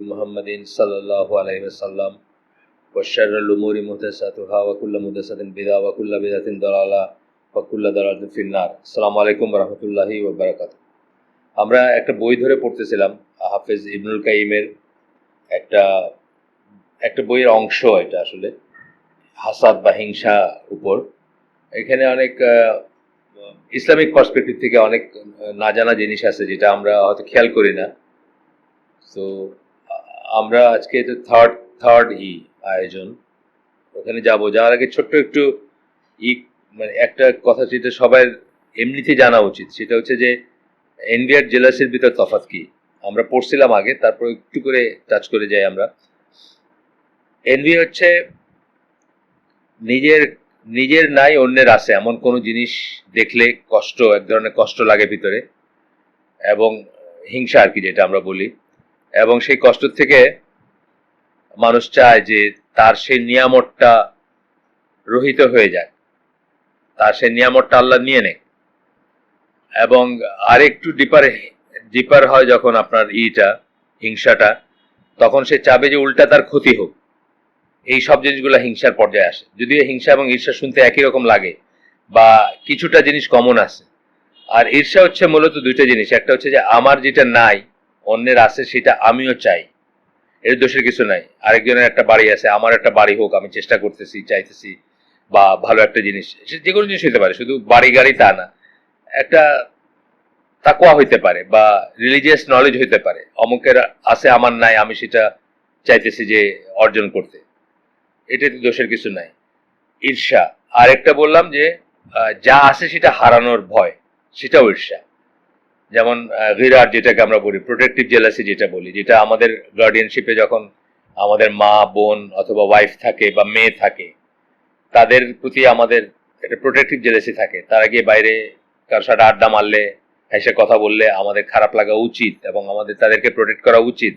मुहम्मदिन सल्लल्लाहु अलैहि वसल्लम व शर्रुल उमूरि मुहदासातुहा व कुल्लु मुहदासातिन बिदआ व कुल्लु बिदअतिन दलाला व कुल्लु दलालातिन फिन्नार। আসসালামু আলাইকুম ওয়া রাহমাতুল্লাহি ওয়া বারাকাতুহু। আমরা একটা বই ধরে পড়তেছিলাম, হাফেজ ইবনুল কাইয়িমের একটা একটা বইয়ের অংশ। এটা আসলে হাসাদ বা হিংসা উপর। এখানে অনেক ইসলামিক পার্সপেক্টিভ থেকে অনেক না জানা জিনিস আছে যেটা আমরা হয়তো খেয়াল করি না। তো আমরা আজকে তো থার্ড আয়োজন, ওখানে যাওয়ার আগে ছোট্ট একটু মানে একটা কথা যেটা সবার এমনিতে জানা উচিত, সেটা হচ্ছে যে এনভি আর জেলাসির ভিতর তফাৎ কি। আমরা পড়ছিলাম আগে, তারপর একটু করে টাচ করে যাই আমরা। এনভি হচ্ছে নিজের নাই অন্যের আছে এমন কোনো জিনিস দেখলে এক ধরনের কষ্ট লাগে ভিতরে, এবং হিংসা আর কি যেটা আমরা বলি। এবং সেই কষ্ট থেকে মানুষ চায় যে তার সেই নিয়ামতটা রহিত হয়ে যায়, তার সেই নিয়ামতটা আল্লাহ নিয়ে নেয়। এবং আরেকটু ডিপার হয় যখন আপনার হিংসাটা, তখন সে চাবে যে উল্টা তার ক্ষতি হোক। এই সব জিনিসগুলো হিংসার পর্যায়ে আসে। যদিও হিংসা এবং ঈর্ষা শুনতে একই রকম লাগে বা কিছুটা জিনিস কমন আছে। আর ঈর্ষা হচ্ছে মূলত দুইটা জিনিস, একটা হচ্ছে যে আমার যেটা নাই অন্যের আছে সেটা আমিও চাই, এর দোষের কিছু নাই। আরেকজনের একটা বাড়ি আছে, আমার একটা বাড়ি হোক, আমি চেষ্টা করতেছি, চাইতেছি, বা ভালো একটা জিনিস, যে কোনো জিনিস হইতে পারে, শুধু বাড়ি গাড়ি তা না, একটা তাকওয়া হইতে পারে বা রিলিজিয়াস নলেজ হইতে পারে। অমুকের আছে আমার নাই, আমি সেটা চাইতেছি যে অর্জন করতে, এটাতে দোষের কিছু নাই। ঈর্ষা আরেকটা বললাম যে যা আছে সেটা হারানোর ভয়, সেটাও ঈর্ষা। যেমন গিরার যেটাকে আমরা বলি, প্রোটেক্টিভ জেলাসি যেটা বলি, যেটা আমাদের গার্ডিয়ানশিপে যখন আমাদের মা বোন অথবা ওয়াইফ থাকে বা মেয়ে থাকে, তাদের প্রতি আমাদের একটা প্রোটেক্টিভ জেলাসি থাকে। তারা গিয়ে বাইরে কারোর সাথে আড্ডা মারলে, হেসে কথা বললে আমাদের খারাপ লাগা উচিত এবং আমাদের তাদেরকে প্রোটেক্ট করা উচিত।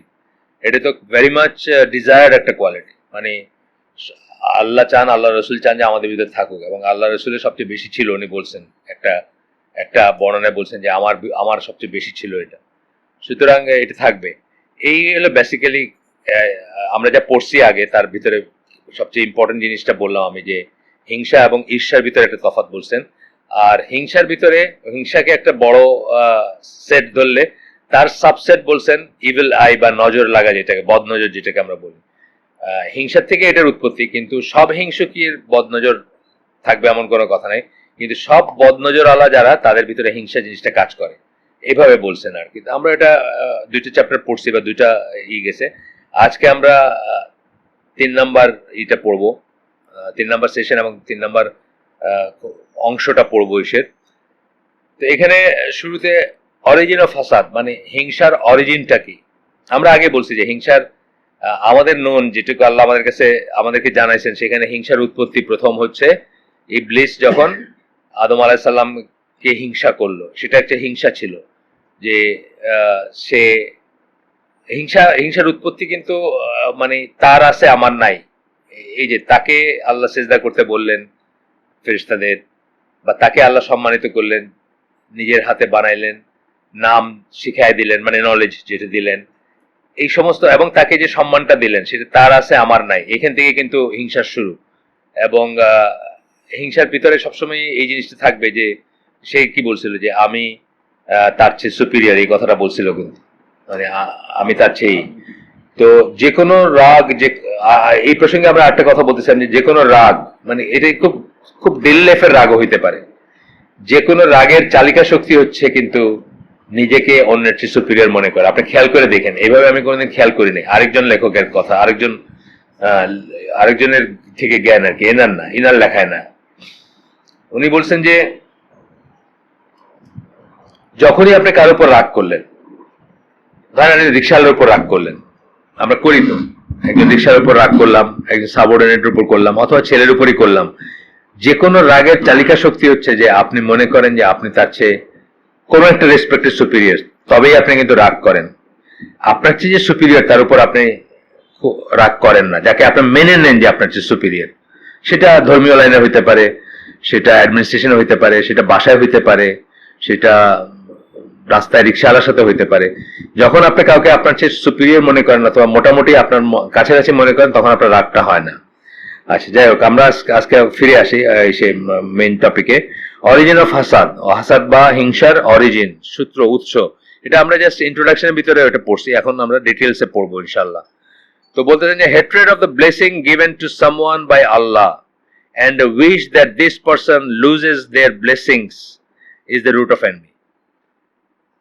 এটা তো ভেরি মাচ ডিজায়ার্ড একটা কোয়ালিটি। মানে আল্লাহ চান, আল্লাহ রসুল চান যে আমাদের ভিতরে থাকুক, এবং আল্লাহ রসুলের সবচেয়ে বেশি ছিল। উনি বলছেন একটা বর্ণনায় বলছেন যে আমার সবচেয়ে বেশি ছিল এটা, সুতরাং এটা থাকবে। এই হলো বেসিক্যালি আমরা যা পড়ছি আগে, তার ভিতরে সবচেয়ে ইম্পর্টেন্ট জিনিসটা বললাম আমি, যে হিংসা এবং ঈর্ষার ভিতরে একটা তফাৎ বলছেন। আর হিংসার ভিতরে, হিংসাকে একটা বড় সেট ধরলে তার সাবসেট বলছেন ইভিল আই বা নজর লাগা, যেটাকে বদনজর যেটাকে আমরা বলি। হিংসার থেকে এটার উৎপত্তি, কিন্তু সব হিংসুকের বদনজর থাকবে এমন কোনো কথা নাই। কিন্তু সব বদনজর আলা যারা, তাদের ভিতরে হিংসা জিনিসটা কাজ করে, এইভাবে বলছেন আর কি। আমরা এটা দুইটা চ্যাপ্টার পড়ছি বা দুইটা গেছে। আজকে আমরা 3 নাম্বার পড়বো, 3 নাম্বার সেশন এবং 3 নাম্বার অংশটা পড়বো ইসের। তো এখানে শুরুতে অরিজিন অফ হাসাদ, মানে হিংসার অরিজিনটা কি। আমরা আগে বলছি যে হিংসার আমাদের যেটুকু আল্লাহ আমাদেরকে জানাইছেন, সেখানে হিংসার উৎপত্তি প্রথম হচ্ছে ইবলিস যখন আদম আলাইহিস সালামকে হিংসা করলো। সেটা একটা হিংসা ছিল, যে সে হিংসার উৎপত্তি কিন্তু মানে তার আছে আমার নাই। এই যে তাকে আল্লাহ সিজদা করতে বললেন ফেরেশতাদের, বা তাকে আল্লাহ সম্মানিত করলেন, নিজের হাতে বানাইলেন, নাম শিখাই দিলেন, মানে নলেজ যেটা দিলেন, এই সমস্ত, এবং তাকে যে সম্মানটা দিলেন সেটা তার আছে আমার নাই। এখান থেকে কিন্তু হিংসার শুরু। এবং হিংসার ভিতরে সবসময় এই জিনিসটা থাকবে যে সে কি বলছিল, যে আমি তার চেয়ে সুপিরিয়র, এই কথাটা বলছিল। কিন্তু মানে আমি তার চেয়ে। তো যে কোনো রাগ, যে এই প্রসঙ্গে আমরা একটা কথা বলতেছিলাম, যে কোনো রাগ, মানে এটাই খুব খুব দিল লেফের রাগও হইতে পারে। যে কোনো রাগের চালিকা শক্তি হচ্ছে কিন্তু নিজেকে অন্যের চেয়ে সুপিরিয়র মনে করে। আপনি খেয়াল করে দেখেন, এইভাবে আমি কোনোদিন খেয়াল করিনি। আরেকজন লেখকের কথা, আরেকজনের থেকে জ্ঞান আর কি, ইনার লেখায় না। উনি বলছেন যে যখনই আপনি কারোর উপর রাগ করলেন, ধরেন রিক্সাওয়ালার উপর রাগ করলেন, আমরা করি তো, একজন রিক্সার উপর রাগ করলাম, একজন সাবঅর্ডিনেটের উপর করলাম, অথবা ছেলের উপরই করলাম। যে কোনো রাগের চালিকা শক্তি হচ্ছে যে আপনি মনে করেন যে আপনি তার চেয়ে কোনো একটা রেসপেক্টেড সুপিরিয়র, তবেই আপনি কিন্তু রাগ করেন। আপনার চেয়ে যে সুপিরিয়র তার উপর আপনি রাগ করেন না, যাকে আপনি মেনে নেন যে আপনার চেয়ে সুপিরিয়র। সেটা ধর্মীয় লাইনে হইতে পারে, সেটা অ্যাডমিনিস্ট্রেশনে হইতে পারে, সেটা বাসায় হইতে পারে, সেটা রাস্তায় রিক্সাওয়ালার সাথে হইতে পারে। যখন আপনি কাউকে আপনার চেয়ে সুপিরিয়র মনে করেন অথবা মোটামুটি আপনার কাছাকাছি মনে করেন, তখন আপনার রাগটা হয় না। আচ্ছা, যাই হোক, আমরা আজকে ফিরে আসি সে মেইন টপিকে। অরিজিন অফ হাসাদ, হাসাদ বা হিংসার অরিজিন, সূত্র, উৎস, এটা আমরা জাস্ট ইন্ট্রোডাকশনের ভিতরে ওটা পড়ছি, এখন আমরা ডিটেলসে পড়বো ইনশাল্লাহ। তো বলতেছেন যে hatred of the blessing given to someone by Allah and a wish that this person loses their blessings is the root of envy.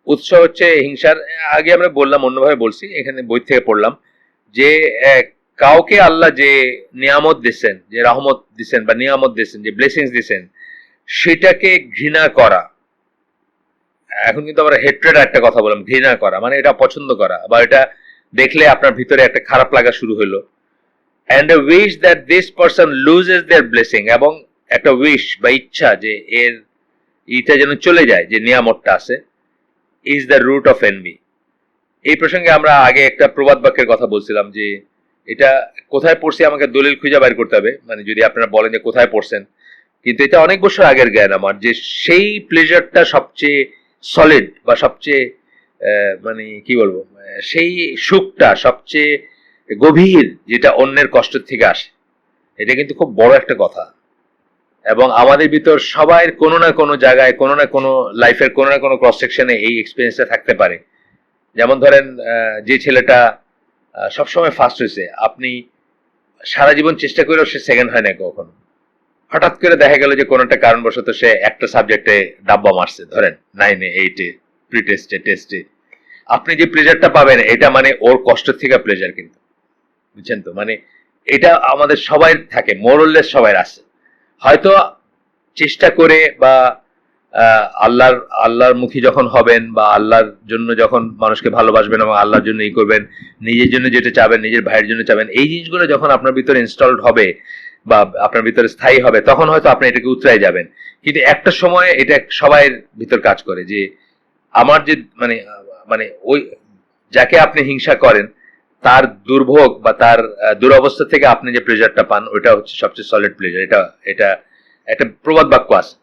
উৎস হচ্ছে হিংসার। আগে আমরা বললাম, অন্যভাবে বলছি, এখানে বই থেকে পড়লাম যে কাউকে আল্লাহ যে নিয়ামত দিচ্ছেন, যে রহমত দিচ্ছেন বা নিয়ামত দিচ্ছেন, যে ব্লেসিংস দিচ্ছেন, সেটাকে ঘৃণা করা। এখন কিন্তু আমরা হেট্রেড একটা কথা বললাম, ঘৃণা করা মানে এটা পছন্দ করা, বা এটা দেখলে আপনার ভিতরে একটা খারাপ লাগা শুরু হলো। and a wish that this person loses their blessing, এবং একটা উইশ বা ইচ্ছা যে এর এটা যেন চলে যায়, যে নিয়ামতটা আছে, is the root of envy. এই প্রসঙ্গে আমরা আগে একটা প্রবাদ বাক্যের কথা বলছিলাম যে এটা কোথায় পড়ছি আমাকে দলিল খুঁজে বের করতে হবে, মানে যদি আপনারা বলেন যে কোথায় পড়ছেন, কিন্তু এটা অনেক বছর আগের জ্ঞান আমার, যে সেই প্লেজারটা সবচেয়ে সলিড বা সবচেয়ে মানে কি বলবো, সেই সুখটা সবচেয়ে গভীর, যেটা অন্যের কষ্ট থেকে আসে। এটা কিন্তু খুব বড় একটা কথা, এবং আমাদের ভিতর সবাই কোনো না কোনো জায়গায়, কোনো না কোনো লাইফের কোনো না কোনো ক্রস সেকশনে এই এক্সপিরিয়েন্সটা থাকতে পারে। যেমন ধরেন যে ছেলেটা সবসময় ফার্স্ট হয়েছে, আপনি সারা জীবন চেষ্টা করেও সে সেকেন্ড হয় না কখনো, হঠাৎ করে দেখা গেল যে কোনো একটা কারণবশত সে একটা সাবজেক্টে ডাব্বা মারছে, ধরেন 9-এ 8-এ প্রি টেস্টে টেস্টে, আপনি যে প্লেজারটা পাবেন এটা মানে ওর কষ্ট থেকে প্লেজার, কিন্তু বুঝছেন তো, মানে এটা আমাদের সবাই থাকে, মোরলেস সবাই আছে। হয়তো চেষ্টা করে বা আল্লাহর মুখী যখন হবেন, বা আল্লাহর জন্য যখন মানুষকে ভালোবাসবেন এবং আল্লাহর জন্য ই করবেন, নিজের জন্য যেটা চাবেন, নিজের ভাইয়ের জন্য চাবেন, এই জিনিসগুলো যখন আপনার ভিতরে ইনস্টলড হবে বা আপনার ভিতরে স্থায়ী হবে, তখন হয়তো আপনি এটাকে উতরাই যাবেন। কিন্তু একটা সময় এটা সবাই ভিতর কাজ করে, যে আমার যে মানে মানে ওই যাকে আপনি হিংসা করেন, তার দুর্ভোগ বা তার দুরবস্থা থেকে আপনি যে প্লেজারটা পান, ওইটা হচ্ছে সবচেয়ে সলিড প্লেজার। এটা এটা একটা প্রবাদ বাক্য আছে,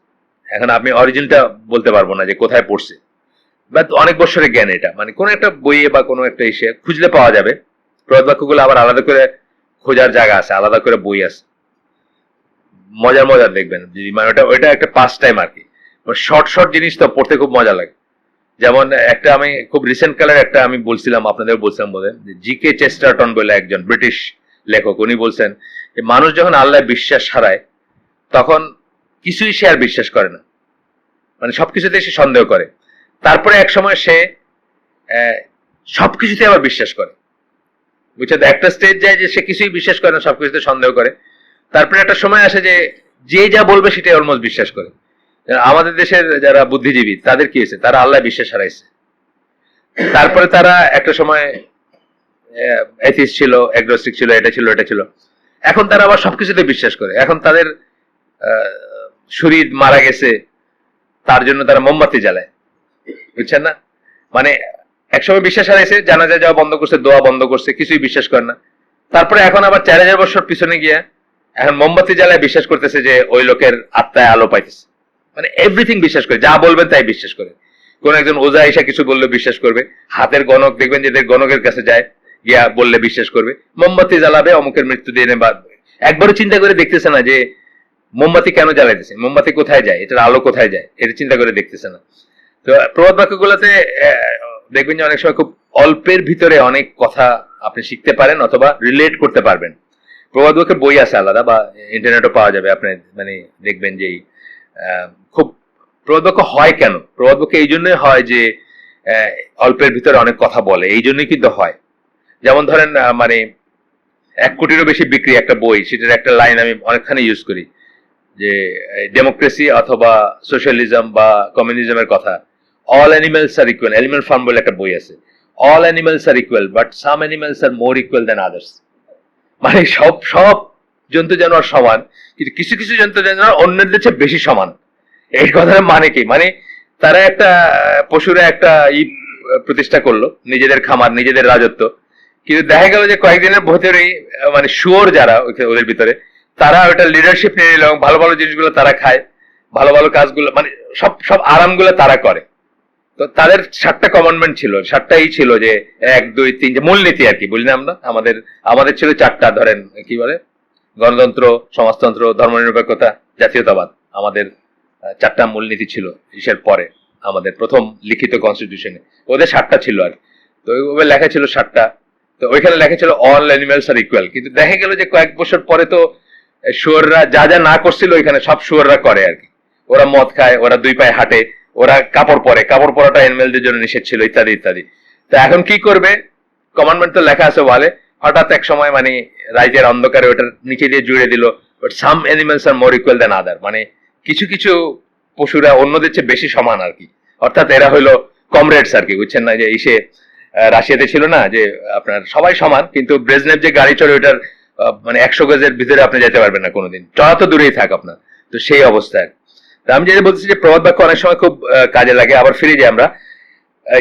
এখন আমি অরিজিনটা বলতে পারবো না যে কোথায় পড়ছে, বাট অনেক বছরের জ্ঞান এটা, মানে কোনো একটা বইয়ে বা কোনো একটা ইসে খুঁজলে পাওয়া যাবে। প্রবাদ বাক্যগুলো আবার আলাদা করে খোঁজার জায়গা আছে, আলাদা করে বই আছে, মজার মজার দেখবেন, মানে ওইটা একটা পাস টাইম আর কি। শর্ট শর্ট জিনিস তো পড়তে খুব মজা লাগে। যেমন একটা আমি খুব রিসেন্ট কালের একটা আমি বলছিলাম, আপনাদের বলছিলাম বোধ হয়, জি.কে. চেস্টারটন বলে একজন ব্রিটিশ লেখক, উনি বলছেন যে মানুষ যখন আল্লাহ বিশ্বাস হারায়, তখন কিছুই সে আর বিশ্বাস করে না, মানে সবকিছুতে সে সন্দেহ করে। তারপরে এক সময় সে সবকিছুতে আবার বিশ্বাস করে, বুঝছেন, একটা স্টেজ যায় যে সে কিছুই বিশ্বাস করে না, সবকিছুতে সন্দেহ করে। তারপরে একটা সময় আসে যে যে যা বলবে সেটাই অলমোস্ট বিশ্বাস করে। আমাদের দেশের যারা বুদ্ধিজীবী, তাদের কি হয়েছে, তারা আল্লাহ বিশ্বাস হারাইছে। তারপরে তারা একটা সময় এথিস্ট ছিল, অ্যাগনোস্টিক ছিল, এটা ছিল এটা ছিল, এখন তারা আবার সবকিছুতে বিশ্বাস করে। এখন তাদের শরীর মারা গেছে, তার জন্য তারা মোমবাতি জ্বালায়, বুঝছেন না, মানে একসময় বিশ্বাস হারাইছে, জানাজা যাওয়া বন্ধ করছে, দোয়া বন্ধ করছে, কিছুই বিশ্বাস করে না। তারপরে এখন আবার 4000 বছর পিছনে গিয়া এখন মোমবাতি জ্বালায় বিশ্বাস করতেছে যে ওই লোকের আত্মায় আলো পাইতেছে, মানে এভরিথিং বিশ্বাস করে, যা বলবেন তাই বিশ্বাস করে। কোন একজন ওজা এসে কিছু বললে বিশ্বাস করবে, হাতের গণক দেখবেন যে গণকের কাছে যায়, গিয়া বললে বিশ্বাস করবে, মোমবাতি জ্বালাবে অমুকের মৃত্যু দিনে, বা একবারও চিন্তা করে দেখতেছে না যে মোমবাতি কেন জ্বালাইতেছে, মোমবাতি কোথায় যায়, এটার আলো কোথায় যায়, এটা চিন্তা করে দেখতেছে না। তো প্রবাদ বাক্যগুলোতে দেখবেন যে অনেক সময় খুব অল্পের ভিতরে অনেক কথা আপনি শিখতে পারেন অথবা রিলেট করতে পারবেন। প্রবাদ বাক্যের বই আছে আলাদা, বা ইন্টারনেটও পাওয়া যাবে, আপনি মানে দেখবেন যে খুব প্রবাদ বাক্য হয় কেন, প্রবাদ বাক্য এই জন্যই হয় যে অল্পের ভিতরে অনেক কথা বলে, এই জন্যই কিন্তু হয়। যেমন ধরেন মানে 1 কোটিরও বেশি বিক্রি একটা বই, সেটার একটা লাইন আমি অনেকখানি ইউজ করি, যে ডেমোক্রেসি অথবা সোশ্যালিজম বা কমিউনিজমের কথা, all animals are equal, animal farm বলে একটা বই আছে, all animals are equal but some animals are more equal than others, মানে সব সব জন্তু জানোয়ার সমান, কিন্তু কিছু কিছু জন্তু জানোয়ার অন্যদের চেয়ে বেশি সমান। এই কথার মানে কি, মানে তারা একটা পশুরা একটা প্রতিষ্ঠা করলো, নিজেদের খামার, নিজেদের রাজত্ব, কিন্তু দেখা গেল যে কয়েকদিনের ভেতরেই মানে শুয়োর যারা ওদের ভিতরে, তারা ওটা লিডারশিপ নিয়ে নিল, ভালো ভালো জিনিসগুলো তারা খায়, ভালো ভালো কাজগুলো, মানে সব সব আরামগুলো তারা করে। তো তাদের 7টা কমান্ডমেন্ট ছিল, 7টাই ছিল যে 1 2 3, যে মূলনীতি আর কি বলি না আমরা, আমাদের ছিল 4টা, ধরেন কি বলে, গণতন্ত্র, সমাজতন্ত্র, ধর্মনিরপেক্ষতা, জাতীয়তাবাদ। আমাদের 4টা মূলনীতি ছিল ইসের পরে, আমাদের প্রথম লিখিত কনস্টিটিউশনে ওদের 7টা ছিল আর। তো ওইভাবে লেখা ছিল 7টা। তো ওইখানে লেখা ছিল অল অ্যানিমেলস আর ইকুয়াল, কিন্তু দেখা গেল যে কয়েক বছর পরে তো শুয়োররা যা যা না করছিল ওইখানে সব শুয়োররা করে আর কি। ওরা মদ খায়, ওরা 2 পায়ে হাঁটে, ওরা কাপড় পরে, কাপড় পরাটা অ্যানিমেলদের জন্য নিষেধ ছিল, ইত্যাদি ইত্যাদি। তো এখন কি করবে, কমান্ডমেন্ট তো লেখা আছে ওয়ালে, হঠাৎ এক সময় মানে রাইজের অন্ধকারে ওটার নিচে দিয়ে জুড়ে দিল, but some animals are more equal than other, মানে কিছু কিছু পশুরা অন্যদের চেয়ে বেশি সমান আর কি। অর্থাৎ এরা হইলো কমরেডস আর কি, বুঝছেন না, যে ইসে রাশিয়াতে ছিল না যে আপনার সবাই সমান, কিন্তু ব্রেজনেভ যে গাড়ি চড়ে ওটার মানে 100 গজের ভিতরে আপনি যেতে পারবেন না কোনোদিন, চড়া তো দূরেই থাক আপনার। তো সেই অবস্থায় আমি যেটা বলতেছি যে প্রবাদ বাক্য অনেক সময় খুব কাজে লাগে। আবার ফিরে যাই আমরা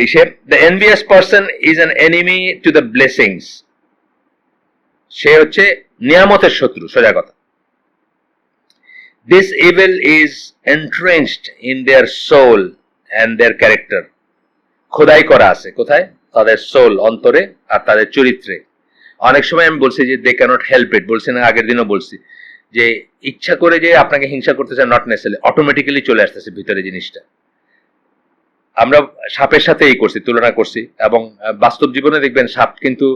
ইসে, the envious person is an enemy to the blessings. সে হচ্ছে নিয়ামতের শত্রু, সোজা কথা। This evil is entrenched in their soul and their character. খোদাই করা আছে কোথায়, তাদের সোল, অন্তরে, আর তাদের চরিত্রে। অনেক সময় আমি বলছি যে দে ক্যানট হেল্প ইট, বলছি না, আগের দিনও বলছি যে ইচ্ছা করে যে আপনাকে হিংসা করতেছে নট নেসেসারি, অটোমেটিক্যালি চলে আসতেছে ভিতরে জিনিসটা। আমরা সাপের সাথে এই করছি, তুলনা করছি, এবং বাস্তব জীবনে দেখবেন সাপ কিন্তু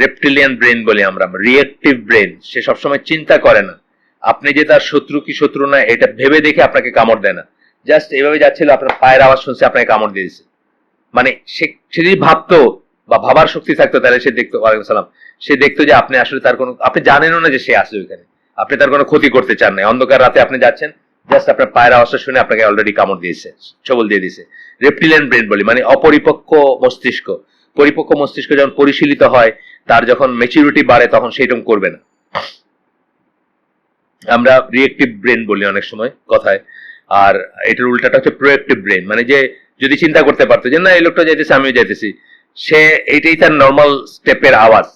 রেপটিলিয়ান ব্রেন বলি আমরা, রিয়েক্টিভ ব্রেন। সে সবসময় চিন্তা করে না আপনি যে তার শত্রু কি শত্রু না, এটা ভেবে দেখে আপনাকে কামড় দেয় না। জাস্ট এভাবে যাচ্ছিল, আপনার পায়ের আওয়াজ শুনছে, আপনাকে কামড় দিয়ে দিয়েছে। মানে সে যদি ভাবতো বা ভাবার শক্তি থাকতো, তাহলে সে দেখতো, ওয়ালাইকুম সালাম, সে দেখতো যে আপনি আসলে তার কোনো, আপনি জানেনও না যে সে আসে ওইখানে, আপনি তার কোনো ক্ষতি করতে চান না। অন্ধকার রাতে আপনি যাচ্ছেন, জাস্ট আপনার পায়ের আওয়াজটা শুনে আপনাকে অলরেডি কামড় দিয়েছে, ছবল দিয়ে দিয়েছে। রেপটিলিয়ান ব্রেন বলি, মানে অপরিপক্ক মস্তিষ্ক। পরিপক্ক মস্তিষ্ক যখন পরিশীলিত হয়, তার যখন ম্যাচুরিটি বাড়ে, তখন সেইরকম করবে না। আমরা রিয়েক্টিভ ব্রেন বলি অনেক সময় কথায়, আর এটার উল্টাটা হচ্ছে প্রোয়েক্টিভ ব্রেন, মানে যে যদি চিন্তা করতে পারতো যে না এই লোকটা যাইতেছে, আমিও যাইতেছি, সে এইটাই তার নর্মাল স্টেপের আওয়াজ,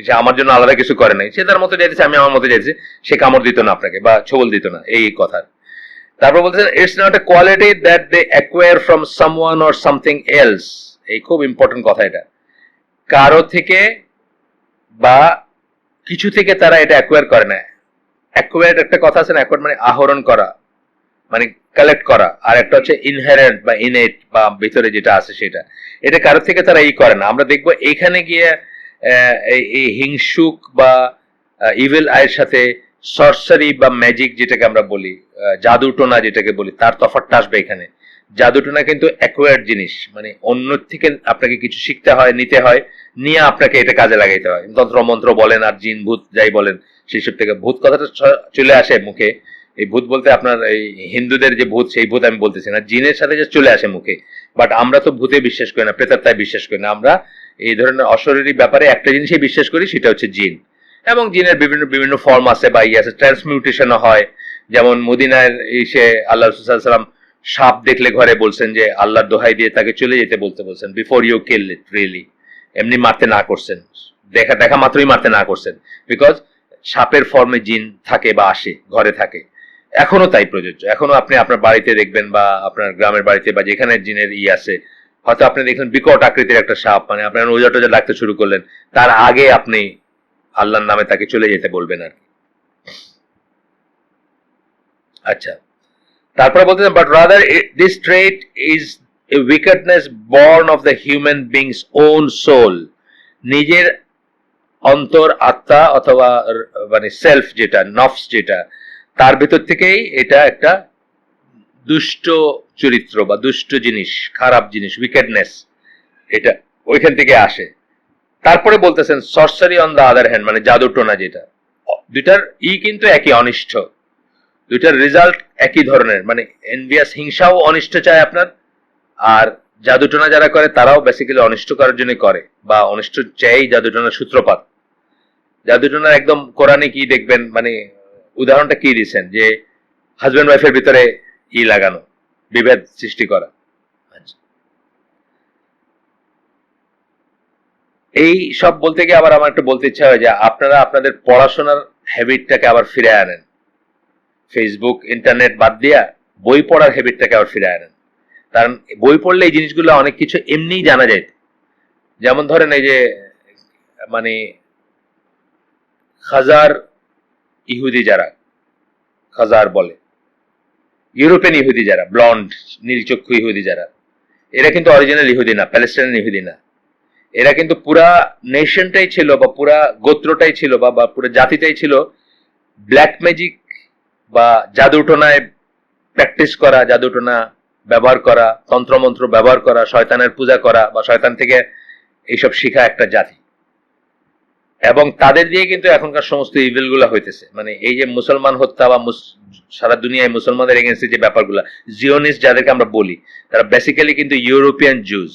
সে আমার জন্য আলাদা কিছু করে নাই, সে তার মতো যাইতেছে, আমি আমার মতো যাইতেছি, সে কামড় দিত না আপনাকে বা ছবল দিত না, এই কথা। তারপর বলতেছেন it's not a quality that they acquire from someone or something else. এই খুব ইম্পর্টেন্ট কথা এটা। কারো থেকে বা কিছু থেকে তারা এটা অ্যাকোয়ার করে না। অ্যাকোয়ার একটা কথা আছে না, অ্যাকোয়ার মানে আহরণ করা, মানে কালেক্ট করা, আর একটা হচ্ছে ইনহেরেন্ট বা ইনেট বা ভিতরে যেটা আছে সেটা। এটা কারো থেকে তারা এই করে না। আমরা দেখবো এইখানে গিয়ে এই হিংসুক বা ইভিল আয়ের সাথে সরসারি বা ম্যাজিক যেটাকে আমরা বলি, জাদুটোনা যেটাকে বলি, তার তফাৎটা আসবে এখানে। জাদুটোনা কিন্তু অ্যাকোয়ার্ড জিনিস, মানে অন্য থেকে আপনাকে কিছু শিখতে হয়, নিতে হয়, নিয়ে আপনাকে এটা কাজে লাগাইতে হয়। তন্ত্র মন্ত্র বলেন আর জিন ভূত যাই বলেন, সেই সব থেকে ভূত কথাটা চলে আসে মুখে। এই ভূত বলতে আপনার এই হিন্দুদের যে ভূত, সেই ভূত আমি বলতেছি না, জিনের সাথে যে চলে আসে মুখে। বাট আমরা তো ভূতে বিশ্বাস করি না, প্রেতাত্মায় বিশ্বাস করি না। আমরা এই ধরনের অশরীরী ব্যাপারে একটা জিনিসই বিশ্বাস করি, সেটা হচ্ছে জিন। এবং জিনের বিভিন্ন বিভিন্ন ফর্ম আছে বা ইয়ে আছে, ট্রান্সমিউটেশনও হয়। যেমন মদিনার এসে আল্লাহ সাল্লাম সাপ দেখলে ঘরে বলছেন যে আল্লাহর দোহাই দিয়ে তাকে চলে যেতে বলছেন, before you kill it, really এমনি মারতে না করছেন, দেখা মাত্রই মারতে না করছেন, বিকজ সাপের ফর্মে জিন থাকে বা আসে, ঘরে থাকে। এখনো তাই প্রযোজ্য। এখনো আপনি আপনার বাড়িতে দেখবেন বা আপনার গ্রামের বাড়িতে বা যেখানে জিনের আছে, হয়তো আপনি দেখলেন বিকট আকৃতির একটা সাপ, মানে আপনার ওজা টোজা লাগতে শুরু করলেন, তার আগে আপনি আল্লাহর নামে তাকে চলে যেতে বলবেন আর কি। আচ্ছা, তারপরে বলতেছেন but rather this trait is a weakness born of the human beings own soul. নিজের অন্তর, আত্মা অথবা মানে সেলফ যেটা, নফস যেটা, তার ভেতর থেকেই এটা একটা দুষ্ট চরিত্র বা দুষ্ট জিনিস, খারাপ জিনিস, উইকেটনেস, এটা ওইখান থেকে আসে। তারপরে বলতেছেন সরসারি অন দা আদার হ্যান্ড, মানে জাদুটোনা যেটা, দুইটার কিন্তু একই, অনিষ্ট, দুইটার রেজাল্ট একই ধরনের। মানে এনভিয়াস হিংসাও অনিষ্ট চায় আপনার, আর জাদুটোনা যারা করে তারাও বেসিক্যালি অনিষ্ট করার জন্য করে, বা অনিষ্ট চাই জাদুটোনার সূত্রপাত। জাদুটোনার একদম কোরআনে কি দেখবেন, মানে উদাহরণটা কি দিচ্ছেন যে হাজব্যান্ড ওয়াইফের ভিতরে লাগানো, বিভেদ সৃষ্টি করা। এই সব বলতে গিয়ে আবার আমার একটু বলতে ইচ্ছা হয় যে আপনারা আপনাদের পড়াশোনার হ্যাবিটটাকে আবার ফিরে আনেন। ফেসবুক ইন্টারনেট বাদ দিয়া বই পড়ার হ্যাবিটটাকে আবার ফিরে আনেন। কারণ বই পড়লে এই জিনিসগুলো অনেক কিছু এমনিই জানা যায়। যেমন ধরেন এই যে মানে খাজার ইহুদি যারা, খাজার বলে, ইউরোপিয়ান ইহুদি যারা, ব্লন্ড নীলচক্ষু ইহুদি যারা, এরা কিন্তু অরিজিনাল ইহুদি না, প্যালেস্টাইন ইহুদি না। এরা কিন্তু পুরা নেশনটাই ছিল বা পুরা গোত্রটাই ছিল বা পুরো জাতিটাই ছিল ব্ল্যাক ম্যাজিক বা জাদুটোনায় প্র্যাকটিস করা, জাদুটোনা ব্যবহার করা, তন্ত্রমন্ত্র ব্যবহার করা, শয়তানের পূজা করা বা শয়তান থেকে এইসব শিখা একটা জাতি। এবং তাদের দিয়ে কিন্তু এখনকার সমস্ত ইভিল গুলা হইতেছে। মানে এই যে মুসলমান হত্যা বা সারা দুনিয়ায় মুসলমানদের এগেন্স্টে যে ব্যাপারগুলা, জিওনিস্ট যাদেরকে আমরা বলি, তারা বেসিক্যালি কিন্তু ইউরোপিয়ান জুজ,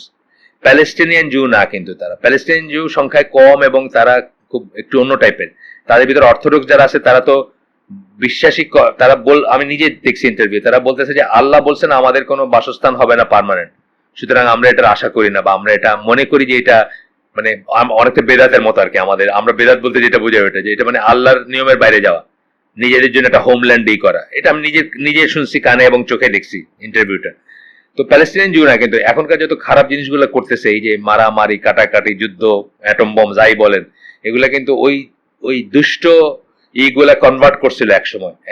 প্যালেস্টিনিয়ান জু না। কিন্তু তারা প্যালেস্টিনিয়ান জু সংখ্যায় কম এবং তারা খুব একটু অন্য টাইপের। তাদের ভিতরে অর্থোডক্স যারা আছে তারা তো বিশ্বাসী, তারা আমি নিজে দেখছি ইন্টারভিউ, তারা বলতেছে যে আল্লাহ বলছেন আমাদের কোনো বাসস্থান হবে না পার্মানেন্ট, সুতরাং আমরা এটার আশা করি না বা আমরা এটা মনে করি যে এটা মানে অনেকটা বেদাতের মতো আর কি। আমরা বেদাত বলতে যেটা বোঝাই ওটা, যে এটা মানে আল্লাহর নিয়মের বাইরে যাওয়া, নিজেদের জন্য একটা হোমল্যান্ড করা। এটা আমি নিজে শুনছি কানে এবং চোখে দেখছি ইন্টারভিউটা। তো প্যালেস্টিনিয়ান জু না, কিন্তু এখনকার যত খারাপ জিনিসগুলো করতেছে, এই যে মারামারি, কাটাকাটি, যুদ্ধ, অ্যাটম বম যাই বলেন, এগুলা কিন্তু ওই দুষ্ট এইগুলা কনভার্ট করছিল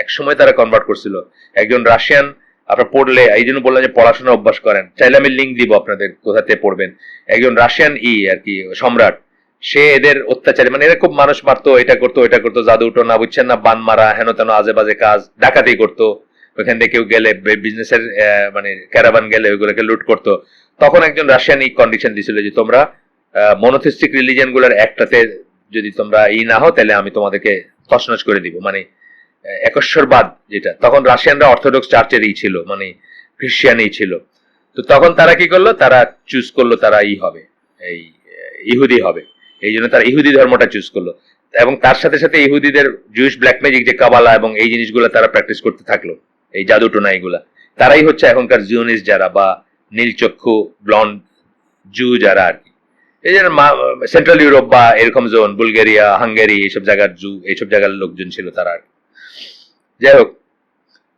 একসময় তারা কনভার্ট করছিল। একজন রাশিয়ান, আপনার পড়লে, এই জন্য বললাম যে পড়াশোনার অভ্যাস করেন, চাইলে আমি লিঙ্ক দিব আপনাদের কোথাতে পড়বেন। একজন রাশিয়ান আর কি সম্রাট, সে এদের অত্যাচারী, মানে এরা খুব মানুষ মারতো, এটা করতো ওইটা করতো, জাদু উঠো না, বুঝছেন না, বান মারা, হেন তেন আজে বাজে কাজ, ডাকাতি করতো। ওইখান থেকে কেউ গেলে বিজনেসের মানে ক্যারাভান গেলে ওইগুলোকে লুট করতো। তখন একজন রাশিয়ান কন্ডিশন দিছিল যে তোমরা মনোথিস্টিক রিলিজিয়ন গুলোর একটাতে যদি তোমরা না হও তাহলে আমি তোমাদেরকে তছনছ করে দিব, মানে একশ্বরবাদ যেটা। তখন রাশিয়ানরা অর্থোডক্স চার্চেরই ছিল, মানে খ্রিস্টিয়ানই ছিল। তো তখন তারা কি করলো, তারা চুজ করলো তারা হবে, এই ইহুদি হবে। এই জন্য তারা ইহুদি ধর্মটা চুজ করলো এবং তার সাথে সাথে ইহুদিদের জুইশ ব্ল্যাক ম্যাজিক যে কাবালা এবং এই জিনিসগুলো তারা প্র্যাকটিস করতে থাকলো, এই জাদুটোনা এগুলা। তারাই হচ্ছে এখনকার জিওনিস্ট যারা বা নীলচক্ষু ব্লন্ড জু যারা আর কি। এই যে সেন্ট্রাল ইউরোপ বা এরকম জোন, বুলগেরিয়া, হাঙ্গেরি, এইসব জায়গার জু, এইসব জায়গার লোকজন ছিল তারা। যাই হোক,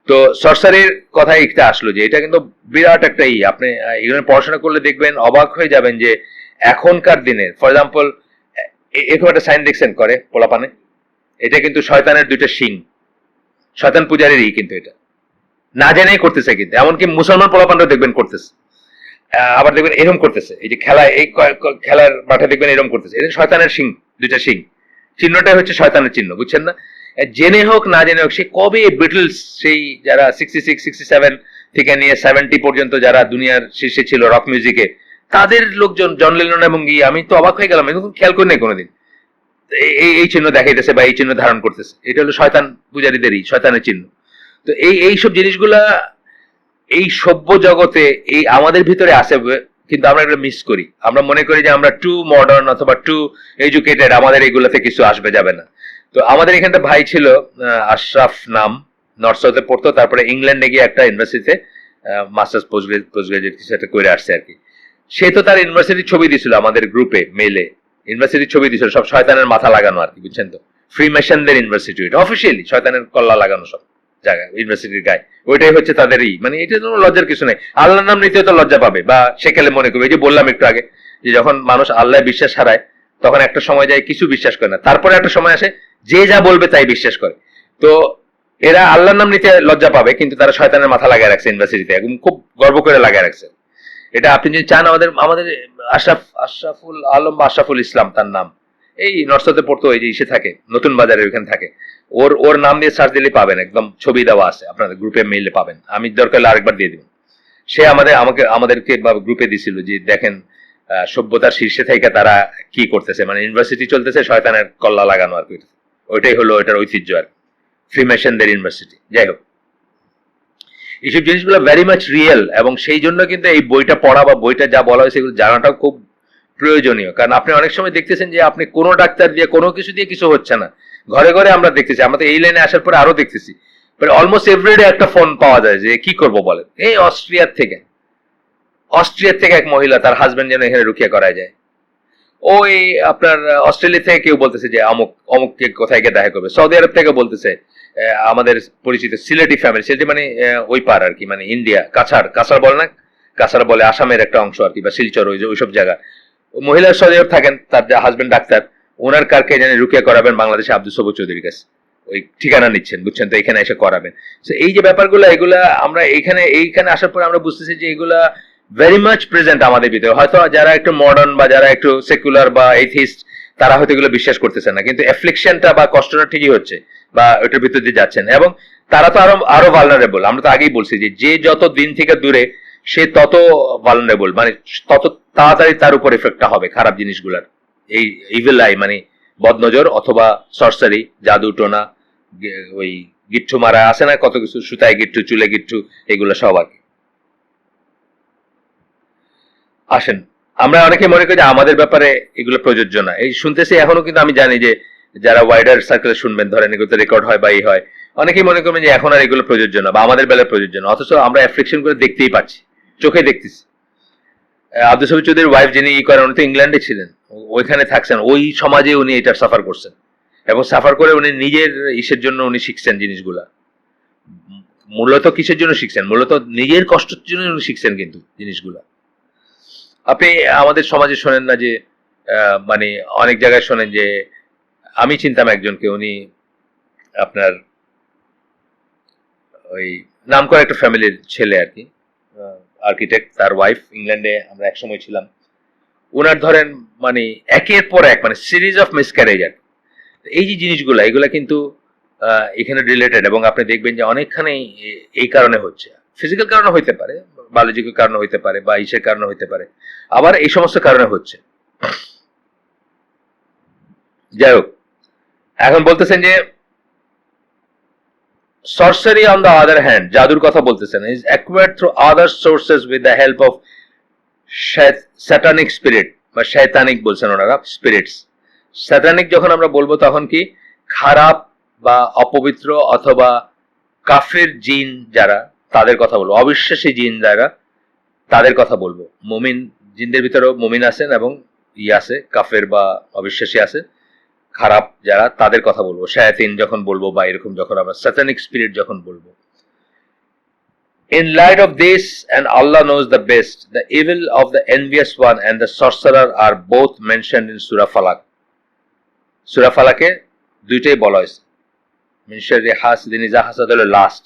তো সরসারির কথা একটা আসলো যে এটা কিন্তু বিরাট একটা আপনি এগুলো পড়াশোনা করলে দেখবেন, অবাক হয়ে যাবেন যে এখনকার দিনের, ফর এক্সাম্পল এরকম একটা সাইন দেখছেন করে পোলাপানে, এটা কিন্তু শয়তানের দুইটা শিং, শয়তান পূজারেরই কিন্তু এটা না জেনেই করতেছে। কিন্তু এমনকি মুসলমান পোলাপানরা দেখবেন করতেছে, আবার দেখবেন এরকম করতেছে, এই যে খেলায়, এই খেলার মাঠে দেখবেন এরকম করতেছে। এটা শয়তানের শিং, দুইটা শিং, চিহ্নটাই হচ্ছে শয়তানের চিহ্ন, বুঝছেন না? জেনে হোক না জেনে হোক, সে কবে বিটলস, সেই যারা 66, 67 থেকে নিয়ে 70 পর্যন্ত যারা দুনিয়ার শীর্ষে ছিল রক মিউজিকে, তাদের লোকজন, জন লেনন এবং আমি তো অবাক হয়ে গেলাম, এরকম খেয়াল করি নাই কোনোদিন। এই চিহ্ন দেখাইতেছে বা এই চিহ্ন ধারণ করতেছে, এটা হলো শয়তান পূজারীদেরই, শয়তানের চিহ্ন। তো এইসব জিনিসগুলা এই সভ্য জগতে এই আমাদের ভিতরে আছে, কিন্তু আমরা এগুলো মিস করি। আমরা মনে করি যে আমরা টু মডার্ন অথবা টু এডুকেটেড, আমাদের এগুলোতে কিছু আসবে যাবে না। তো আমাদের এখানটা ভাই ছিল আশরাফ নাম, নর্থ সাউথে পড়তো, তারপরে ইংল্যান্ডে গিয়ে একটা ইউনিভার্সিটিতে মাস্টার্স পোস্ট গ্রাজুয়েট কিছু একটা করে আসছে আর কি। সে তো তার ইউনিভার্সিটির ছবি দিছিল আমাদের গ্রুপে মেলে, ইউনিভার্সিটির ছবি দিছিল, সব শয়তানের মাথা লাগানো আর কি, বুঝছেন তো, ফ্রি মেশনদের ইউনিভার্সিটি, এটা অফিসিয়ালি শয়তানের কল্লা লাগানো সব জায়গায় ইউনিভার্সিটির গায়ে, ওইটাই হচ্ছে তাদেরই, মানে এটা কোনো লজ্জার কিছু নেই। আল্লাহর নাম নিতে তো লজ্জা পাবে বা সেখানে মনে করবে, এই যে বললাম একটু আগে যে যখন মানুষ আল্লাহ বিশ্বাস হারায় তখন একটা সময় যায় কিছু বিশ্বাস করে না, তারপরে একটা সময় আসে যে যা বলবে তাই বিশ্বাস করে। তো এরা আল্লাহর নাম নিতে লজ্জা পাবে, কিন্তু তারা শয়তানের মাথা লাগায় রাখছে ইউনিভার্সিটিতে, একদম খুব গর্ব করে লাগায় রাখছে। এটা আপনি যদি চান, আমাদের আশরাফুল আলম বা আশরাফুল ইসলাম তার নাম, এই নর্থসাউথে পড়তো, এই যে ইসে থাকে নতুন বাজারে, ওইখানে থাকে। ওর নাম দিয়ে সার্চ দিলে পাবেন, একদম ছবি দেওয়া আছে, আপনাদের গ্রুপে মেইলে পাবেন, আমি দরকার হলে আরেকবার দিয়ে দিব। সে আমাদেরকে গ্রুপে দিছিল যে দেখেন সভ্যতার শীর্ষে থেকে তারা কি করতেছে, মানে ইউনিভার্সিটি চলতেছে শয়তানের কল্লা লাগানো আর কি, ওইটাই হলো এটার ঐতিহ্য আর ফ্রিমেশনদের ইউনিভার্সিটি। যাই হোক, এইসব জিনিসগুলো ভেরি মাচ রিয়েল, এবং সেই জন্য কিন্তু এই বইটা পড়া বা বইটা যা বলা হয়েছে এগুলো জানাটাও খুব প্রয়োজনীয়। কারণ আপনি অনেক সময় দেখতেছেন যে আপনি কোনো ডাক্তার দিয়ে কোনো কিছু দিয়ে কিছু হচ্ছে না, ঘরে ঘরে আমরা দেখতেছি, আমরা তো এই লাইনে আসার পরে আরো দেখতেছি, অলমোস্ট এভরিডে একটা ফোন পাওয়া যায় যে কি করবো বলেন, এই অস্ট্রিয়ার থেকে এক মহিলা, তার হাজবেন্ড যেন এখানে রুকিয়া করা যায়, ওই আপনার অস্ট্রেলিয়া থেকে কেউ বলতেছে যে অমুককে কোথায় গিয়ে দেখা করবে, সৌদি আরব থেকে বলতেছে, আমাদের পরিচিত সিলেটি ফ্যামিলি, সিলেটি মানে ওই পার আর কি, মানে ইন্ডিয়া, কাছাড় বলে না, কাছাড়া বলে আসামের একটা অংশ আর কি, বা শিলচর ওইসব জায়গা, মহিলার সহযোগ থাকেন, তার যে হাজবেন্ড ডাক্তার, ওনার কারকে জানি রুকিয়া করাবেন বাংলাদেশে আব্দুল সবুর চৌধুরীর কাছে, ওই ঠিকানা নিচ্ছেন, বুঝছেন তো, এখানে এসে করাবেন। তো এই যে ব্যাপারগুলো, এগুলা আমরা এইখানে আসার পর আমরা বুঝতেছি যে এগুলা ভেরি মাচ প্রেজেন্ট আমাদের ভিতরে। হয়তো যারা একটু মডার্ন বা যারা একটু সেকুলার বা এথিস্ট, তারা হয়তো এগুলো বিশ্বাস করতেছেন না, কিন্তু অ্যাফ্লিকশনটা বা কষ্টটা ঠিকই হচ্ছে, বা ওটার ভিতর দিয়ে যাচ্ছেন। এবং তারা তো আরো ভালনারেবল। আমরা তো আগেই বলছি যে যত দিন থেকে দূরে, সে তত ভালনারেবল, মানে তত তাড়াতাড়ি তার উপর এফেক্টটা হবে খারাপ জিনিসগুলার, এই ইভিল আই, মানে বদনজর অথবা সরসারি, জাদু টোনা, ওই গিট্টু মারা আছে না কত কিছু, সুতায় গিট্টু, চুলে গিট্টু, এগুলো সব আর কি। আসেন, আমরা অনেকে মনে করি যে আমাদের ব্যাপারে এগুলো প্রযোজ্য না, এই শুনতেছি এখনো, কিন্তু আমি জানি যে যারা ওয়াইডার সার্কেলে শুনবেন, ধরেন এগুলো রেকর্ড হয় বা হয়, অনেকেই মনে করবেন যে এখন আর এগুলো প্রযোজ্য না বা আমাদের বেলায় প্রযোজ্য না, অথচ আমরা অ্যাফ্লিকশন করে দেখতেই পাচ্ছি, চোখে দেখতেছি। আব্দুল সবুর চৌধুরীর ওয়াইফ যিনি করেন, উনি তো ইংল্যান্ডে ছিলেন, ওইখানে থাকছেন, ওই সমাজে উনি এটা সাফার করছেন, এবং সাফার করে উনি নিজের ইসের জন্য উনি শিখছেন জিনিসগুলা। মূলত কিসের জন্য শিখছেন? মূলত নিজের কষ্টের জন্য উনি শিখছেন কিন্তু জিনিসগুলা। আপনি আমাদের সমাজে শোনেন না যে মানে অনেক জায়গায় শোনেন যে, আমি চিনতাম একজনকে, উনি আপনার ওই নাম করা একটা ফ্যামিলির ছেলে আর কি, আর্কিটেক্ট, তার ওয়াইফ ইংল্যান্ডে, আমরা একসময় ছিলাম। ওনার ধরেন মানে একের পর এক, মানে সিরিজ অফ মিসক্যারেজ আর। এই যে জিনিসগুলো, এগুলা কিন্তু এখানে রিলেটেড, এবং আপনি দেখবেন যে অনেকখানি এই কারণে হচ্ছে। ফিজিক্যাল কারণে হইতে পারে, বায়োলজিক্যাল কারণে হইতে পারে, বা ইসের কারণে হইতে পারে, আবার এই সমস্ত কারণে হচ্ছে। যাই হোক, এখন বলতেছেন যে sorcery on the other hand, জাদুর কথা বলতেছেন, is acquired through other sources with the help of satanic spirit, বা শয়তানিক বলছেন ওনারা, স্পিরিটস। স্যাটানিক যখন আমরা বলবো তখন কি, খারাপ বা অপবিত্র অথবা কাফের জিন যারা, তাদের কথা বলবো, অবিশ্বাসী জিন যারা, তাদের কথা বলবো। মুমিন জিনদের ভিতরেও মুমিন আছেন এবং আছে, কাফের বা অবিশ্বাসী আছে, খারাপ যারা, তাদের কথা বলবো। শায়াতিন যখন বলবো, বা এরকম যখন আমরা স্যাটানিক স্পিরিট যখন বলবো। In light of this, and Allah knows the best, the evil of the envious one and the sorcerer are both mentioned in Surah Falaq. Surah Falaq-এ দুইটাই বলা হয়েছে। মিন শাররি হাসিদিন ইযা হাসাদ হলো লাস্ট,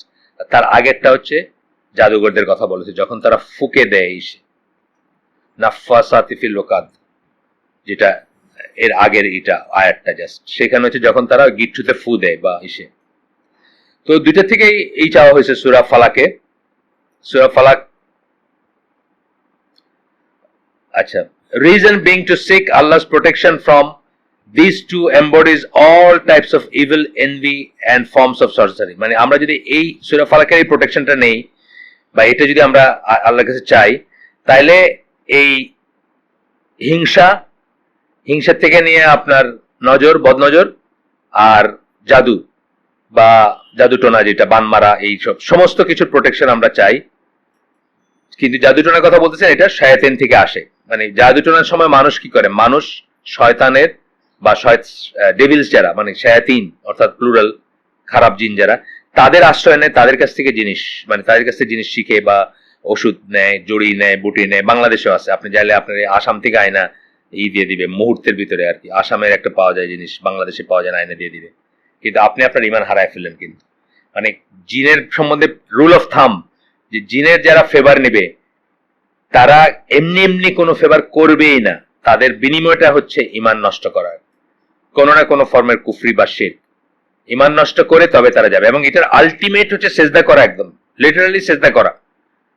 তার আগেরটা হচ্ছে জাদুঘরদের কথা বলেছে, যখন তারা ফুকে দেয় ইসে, নাফাসাতি ফিল উকাদ, যেটা এর আগের এটা আয়াতটা জাস্ট, সেখানে হচ্ছে যখন তারা গিট্টুতে ফু দেয় বা ইসে। তো দুইটা থেকেই এই চাওয়া হয়েছে সূরা ফালাকে। সূরা ফালাক, আচ্ছা, reason being to seek Allah's protection from these two embodies all types of evil, envy and forms of sorcery. মানে আমরা যদি এই সূরা ফালাকের এই প্রোটেকশনটা নেই, বা এটা যদি আমরা আল্লাহর কাছে চাই, তাহলে এই হিংসা থেকে নিয়ে আপনার নজর, বদনজর, আর জাদু বা জাদুটোনা, যেটা বান মারা, এইসব সমস্ত কিছুর প্রোটেকশন আমরা চাই। কিন্তু জাদুটোনার কথা বলতেছেন, এটা শয়তান থেকে আসে। মানে জাদুটোনার সময় মানুষ কি করে, মানুষ শয়তানের বা ডেভিলস যারা, মানে শায়াতিন অর্থাৎ প্লুরাল, খারাপ জিন যারা, তাদের আশ্রয় নেয়, তাদের কাছ থেকে জিনিস, মানে তাদের কাছ থেকে জিনিস শিখে, বা ওষুধ নেয়, জড়ি নেয়, বুটি নেয়। বাংলাদেশেও আছে, আপনি চাইলে আপনার আসাম থেকে আয়না দিয়ে দিবে মুহূর্তের ভিতরে আর কি। আসামের একটা পাওয়া যায় জিনিস, বাংলাদেশে পাওয়া যায় না, আয়না দিয়ে দিবে, কিন্তু আপনি আপনার ইমান হারায় ফেললেন। কিন্তু মানে জিনের সম্বন্ধে রুল অফ থাম, যে জিনের যারা ফেভার নেবে, তারা এমনি এমনি কোনো ফেভার করবেই না, তাদের বিনিময়টা হচ্ছে ইমান নষ্ট করার, কোনো না কোনো ফর্মের কুফরি বা শিরক। ইমান নষ্ট করে তবে তারা যাবে, এবং এটার আলটিমেট হচ্ছে সেজদা করা, একদম লিটারালি সেজদা করা।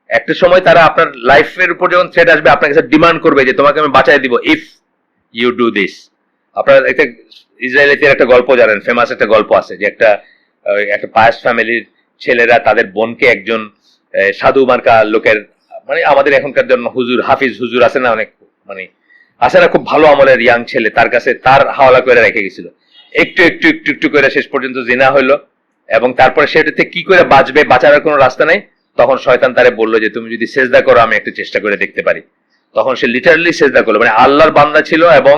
একটা সময় তারা আপনার লাইফের উপর যখন থ্রেট আসবে, আপনার কাছে ডিমান্ড করবে যে তোমাকে আমি বাঁচাই দিব ইফ ইউ ডু দিস। আপনার একটা ইসরায়েলের একটা গল্প জানেন, ফেমাস একটা গল্প আছে, যে একটা পায়াস ফ্যামিলির ছেলেরা তাদের বোনকে একজন সাধু মার্কা লোকের, মানে আমাদের এখনকার জন্য হুজুর, হাফিজ হুজুর আছে না, অনেক মানে আছে না, খুব ভালো আমলের ইয়াং ছেলে, তার কাছে তার হাওয়ালা করে রেখে গেছিল। একটু একটু একটু একটু করে শেষ পর্যন্ত জিনা হইলো, এবং তারপরে সেটাতে কি করে বাঁচবে, বাঁচার কোনো রাস্তা নেই। তখন শয়তান তারে বললো যে তুমি যদি সেজদা করো, আমি একটু চেষ্টা করে দেখতে পারি। তখন সে লিটারালি সেজদা করলো, মানে আল্লাহর বান্দা ছিল, এবং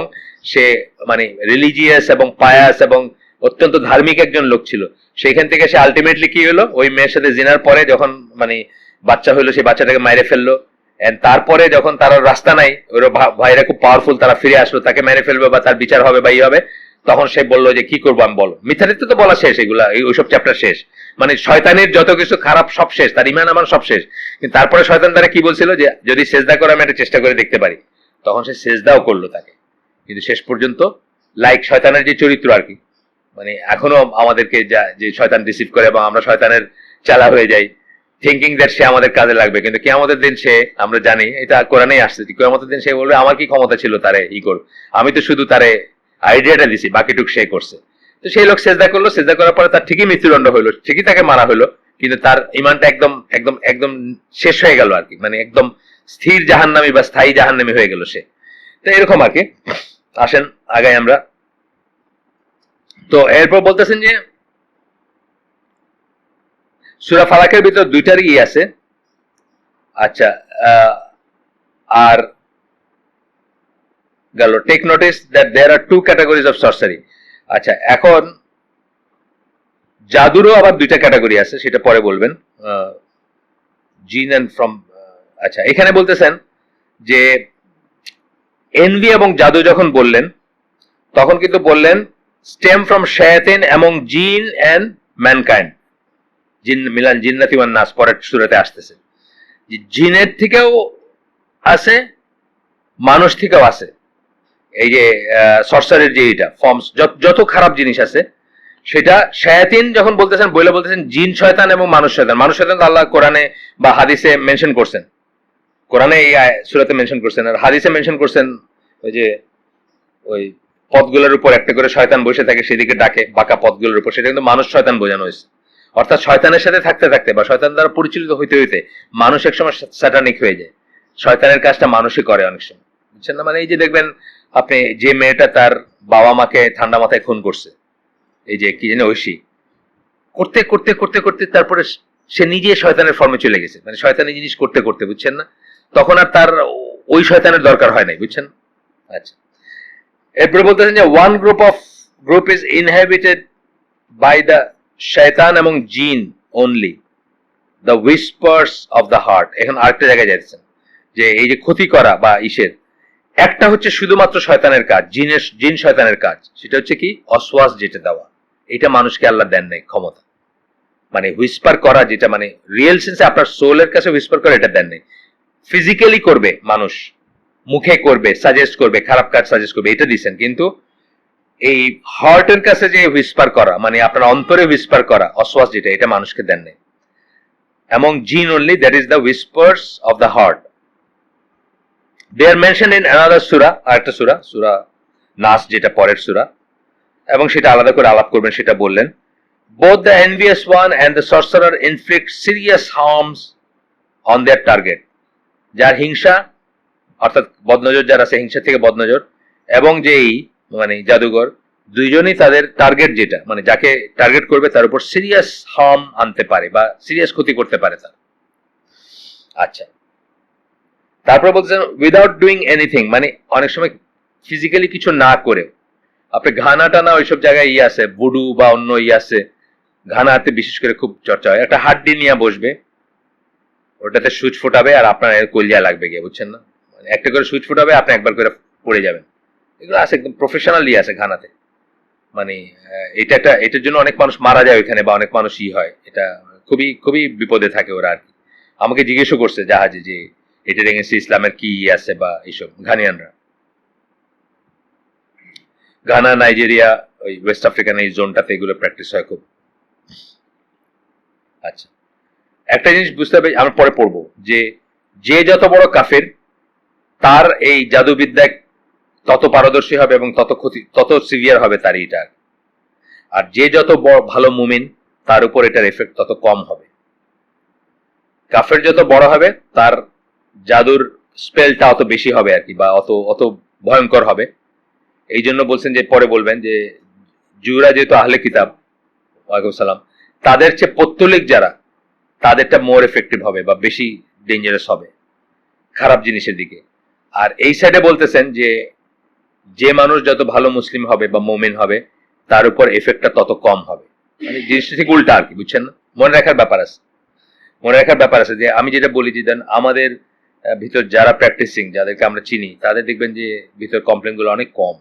সে মানে রিলিজিয়াস এবং পায়াস এবং অত্যন্ত ধার্মিক একজন লোক ছিল। সেইখান থেকে সে আলটিমেটলি কি হলো, ওই মেয়ের সাথে জিনার পরে যখন মানে বাচ্চা হইলো, সেই বাচ্চাটাকে মাইরে ফেললো, And তারপরে যখন তার রাস্তা নাই, ওরা ভাইরা খুব পাওয়ারফুল, তারা ফিরে আসলো, তাকে মেরে ফেলবে বা তার বিচার হবে বা ই হবে, তখন সে বললো যে কি করবো আমি, বলো। মিথ্যারিত্ব তো বলা শেষ, এগুলা ওইসব চ্যাপ্টার শেষ, মানে শয়তানের যত কিছু খারাপ সব শেষ, তার ইমান আমার সব শেষ। কিন্তু তারপরে শয়তান তারা কি বলছিল যে যদি সেজদা করে আমি একটা চেষ্টা করে দেখতে পারি, তখন সে সেজদাও করলো তাকে। কিন্তু শেষ পর্যন্ত লাইক শয়তানের যে চরিত্র আর কি, মানে এখনো আমাদেরকে যা যে শয়তান রিসিভ করে এবং আমরা শয়তানের চালা হয়ে যাই, থিঙ্কিং দ্যাট সে আমাদের কাজে লাগবে। কিন্তু কিয়ামতের দিন সে, আমরা জানি এটা কোরআনেই আসছে, কিয়ামতের দিন সে বলবে আমার কি ক্ষমতা ছিল তারে ই করব, আমি তো শুধু তারে আইডিয়াটা দিছি, বাকিটুক সে করছে। তো সেই লোক সেজদা করলো, সেজদা করার পরে তার ঠিকই মৃত্যুদণ্ড হইলো, ঠিকই তাকে মারা হইলো, কিন্তু তার ইমানটা একদম একদম একদম শেষ হয়ে গেল আর কি, মানে একদম স্থির জাহান্নামী বা স্থায়ী জাহান্নামী হয়ে গেল সে। তো এরকম আর কি। আসেন আগাই আমরা। তো এরপর বলতেছেন যে সূরা ফালাকের ভিতর দুইটারই ই আছে। আচ্ছা, আর গেল take notice that there are two categories of সরসারি। আচ্ছা, এখন জাদুরও আবার দুইটা ক্যাটাগরি আছে, সেটা পরে বলবেন, জিন এন্ড ফ্রম। আচ্ছা, এখানে বলতেছেন যে এনভি এবং জাদু যখন বললেন, তখন কিন্তু বললেন স্টেম ফ্রম শায়াতিন এবং জিন এন্ড ম্যানকাইন্ড, জিন মিলান জিন্নাতি ওয়ান নাস, পরের সূরাতে আসতেছে যে জিনের থেকেও আছে, মানুষ থেকেও আছে। এই যে সরসারির যে এটা ফর্মস, যত খারাপ জিনিস আছে সেটা শায়াতিন যখন বলতেছেন, বলতেছেন জিন শয়তান এবং মানুষ শয়তান। মানুষ শয়তান তো আল্লাহ কোরআনে বা হাদিসে মেনশন করছেন, কোরআনে এই সূরাতে মেনশন করছেন, আর হাদিসে মেনশন করছেন ওই যে ওই পথগুলোর উপর একটা করে শয়তান বসে থাকে, সেদিকে ডাকে বাঁকা পথগুলোর উপর, সেটা কিন্তু মানুষ শয়তান বোঝানো হয়েছে। অর্থাৎ শয়তানের সাথে থাকতে থাকতে বা শয়তান দ্বারা পরিচালিত হইতে হইতে মানুষ একসময় স্যাটানিক হয়ে যায়। শয়তানের কাজটা মানুষই করে অনেক সময়, বুঝছেন না? মানে এই যে দেখবেন আপনি, যে মেয়েটা তার বাবা মাকে ঠান্ডা মাথায় খুন করছে, এই যে কি জানি ঐশী, করতে করতে করতে করতে তারপরে সে নিজে শয়তানের ফর্মে চলে গেছে, মানে শয়তানি জিনিস করতে করতে, বুঝছেন না? তখন আর তার ওই শয়তানের দরকার হয় নাই, বুঝছেন? আচ্ছা, এরপরে বলতেছেন যে one group is inhabited by the শয়তান এবং জিন only, the whispers of the heart. এখন আরেকটা জায়গায় যাচ্ছেন যে এই যে ক্ষতি করা বা ইসের, একটা হচ্ছে শুধুমাত্র শয়তানের কাজ, জিন শয়তানের কাজ, সেটা হচ্ছে কি অসওয়াস যেটা দেওয়া, এটা মানুষকে আল্লাহ দেন নাই ক্ষমতা, মানে হুইসপার করা যেটা, মানে রিয়েল সেন্সে আপনার সোলের কাছে হুইসপার করা, এটা দেন নাই। ফিজিক্যালি করবে মানুষ, মুখে করবে, সাজেস্ট করবে, খারাপ কাজ সাজেস্ট করবে, এটা দিচ্ছেন, কিন্তু এই হার্টের কাছে যে হুইসপার করা, মানে আপনার অন্তরে হুইসপার করা অসওয়াস যেটা, এটা মানুষকে দেন নাই। এবং জিন only, that is the whispers of the heart. They are mentioned in another surah, আরেকটা সূরা নাস, যেটা পরের সূরা, এবং সেটা আলাদা করে আলাপ করবেন, সেটা বললেন। Both the envious one and the sorcerer inflict serious harms on their target. যার হিংসা, অর্থাৎ বদনজর যার আছে, হিংসা থেকে বদনজর, এবং যেই মানে জাদুঘর, দুইজনই তাদের টার্গেট যেটা, মানে যাকে টার্গেট করবে তার উপর সিরিয়াস হার্ম আনতে পারে বা সিরিয়াস ক্ষতি করতে পারে তার। আচ্ছা, তারপর বলছেন উইদাউট ডুইং এনিথিং, মানে অনেক সময় ফিজিক্যালি কিছু না করে, আপনি ঘানা টানা ওইসব জায়গায় আছে, বুডু বা অন্য আছে, ঘানাতে বিশেষ করে খুব চর্চা হয়, একটা হাড্ডি নিয়ে বসবে, ওটাতে সুচ ফোটাবে আর আপনার কলিজা লাগবে গিয়ে, বুঝছেন না? মানে একটা করে সুচ ফোটাবে, আপনি একবার করে পড়ে যাবেন। এগুলো আছে, একদম প্রফেশনালি আছে ঘানাতে, মানে এটার জন্য অনেক মানুষ মারা যায় ওইখানে, বা অনেক মানুষ হয়, এটা খুবই খুবই বিপদে থাকে ওরা আর কি। আমাকে জিজ্ঞেসও করছে জাহাজে যে এটার এগেন্সে ইসলামের কি আছে বা এইসব, ঘানিয়ানরা। ঘানা, নাইজেরিয়া, ওই ওয়েস্ট আফ্রিকান এই জোনটাতে এগুলো প্র্যাকটিস হয় খুব। আচ্ছা, একটা জিনিস বুঝতে হবে, আমরা পরে পড়বো, যে যত বড় কাফের তার এই জাদুবিদ্যায় তত পারদর্শী হবে এবং তত সিভিয়ার হবে তার এটা। আর যে যত ভালো মুমিন তার উপর এটার এফেক্ট তত কম হবে। কাফের যত বড় হবে তার জাদুর স্পেলটা অত বেশি হবে আর কি, বা অত ভয়ঙ্কর হবে। এই জন্য বলছেন যে পরে বলবেন যে জুরা যেহেতু আহলে কিতাব, ওয়ালাইকুম সালাম, তাদের চেয়ে পৌত্তলিক যারা, তাদেরটা মোর এফেক্টিভ হবে বা বেশি ডেঞ্জারাস হবে খারাপ জিনিসের দিকে। আর এই সাইডে বলতেছেন যে মানুষ যত ভালো মুসলিম হবে বা মুমিন হবে তার উপর এফেক্টটা তত কম হবে, মানে জিনিসটা ঠিক উল্টা আর কি, বুঝছেন না? মনে রাখার ব্যাপার আছে যে আমি যেটা বলি যে আমাদের ভিতর যারা প্র্যাকটিসিং, যাদেরকে আমরা চিনি, তাদের দেখবেন যে ভিতর কমপ্লেন গুলো অনেক কম।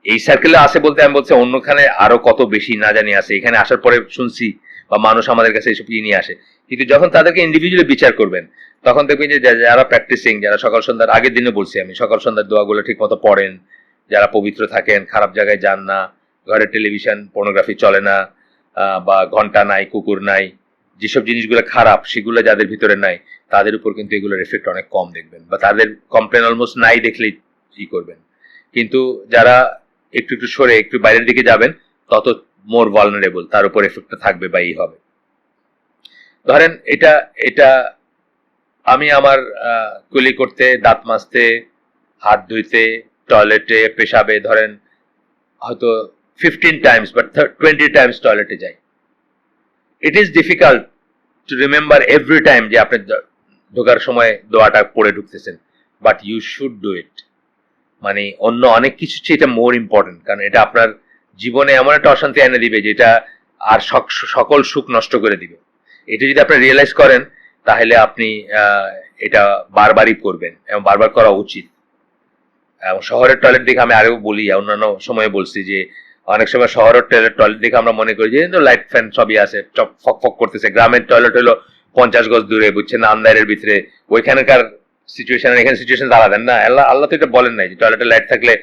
এই সার্কেলে আসে বলতে আমি বলছি অন্যখানে আরো কত বেশি না জানি আসে, এখানে আসার পরে শুনছি বা মানুষ আমাদের কাছে এইসব নিয়ে আসে। কিন্তু যখন তাদেরকে ইন্ডিভিজুয়ালি বিচার করবেন, তখন দেখবেন যে যারা প্র্যাকটিসিং, যারা সকাল সন্ধ্যার আগের দিনে বলছি আমি, সকাল সন্ধ্যার দোয়াগুলো ঠিক মতো পড়েন, যারা পবিত্র থাকেন, খারাপ জায়গায় যান না, ঘরে টেলিভিশন পর্নোগ্রাফি চলে না, বা ঘন্টা নাই, কুকুর নাই, যেসব জিনিসগুলো খারাপ সেগুলো যাদের ভিতরে নাই, তাদের উপর কিন্তু এগুলোর এফেক্ট অনেক কম দেখবেন, বা তাদের কমপ্লেন অলমোস্ট নাই দেখলেই ই করবেন। কিন্তু যারা একটু একটু সরে একটু বাইরের দিকে যাবেন, তত মোর ভালনারেবল, তার উপর এফেক্টটা থাকবে বা এই হবে। ধরেন এটা এটা আমি আমার কুলি করতে, দাঁত মাজতে, হাত ধুইতে, টয়লেটে, পেশাবে ধরেন হয়তো 15 টাইমস বা 20 টাইমস টয়লেটে যাই। It is difficult to remember every time যে আপনি ঢোকার সময় দোয়াটা পড়ে ঢুকতেছেন, but you should do it. মানে অন্য অনেক কিছু চেয়ে এটা মোর ইম্পর্টেন্ট, কারণ এটা আপনার জীবনে এমন একটা অশান্তি এনে দিবে যেটা আর সকল সুখ নষ্ট করে দিবে। এটা যদি আপনি রিয়েলাইজ করেন, তাহলে আপনি এটা বারবারই করবেন এবং বারবার করা উচিত। এবং শহরের টয়লেট দেখে আমি আরেও বলি, অন্যান্য সময়ে বলছি যে অনেক সময় শহরের টয়লেট দেখে আমরা মনে করি যে লাইট ফ্যান সবই আছে, ফক ফক করতেছে। গ্রামের টয়লেট হলো 50 গজ দূরে, বুঝছেন না, আন্দারের ভিতরে। ওইখানকার সিচুয়েশন এখানে সিচুয়েশন আলাদা না। আল্লাহ তো এটা বলেন নাই যে টয়লেটে লাইট থাকলে,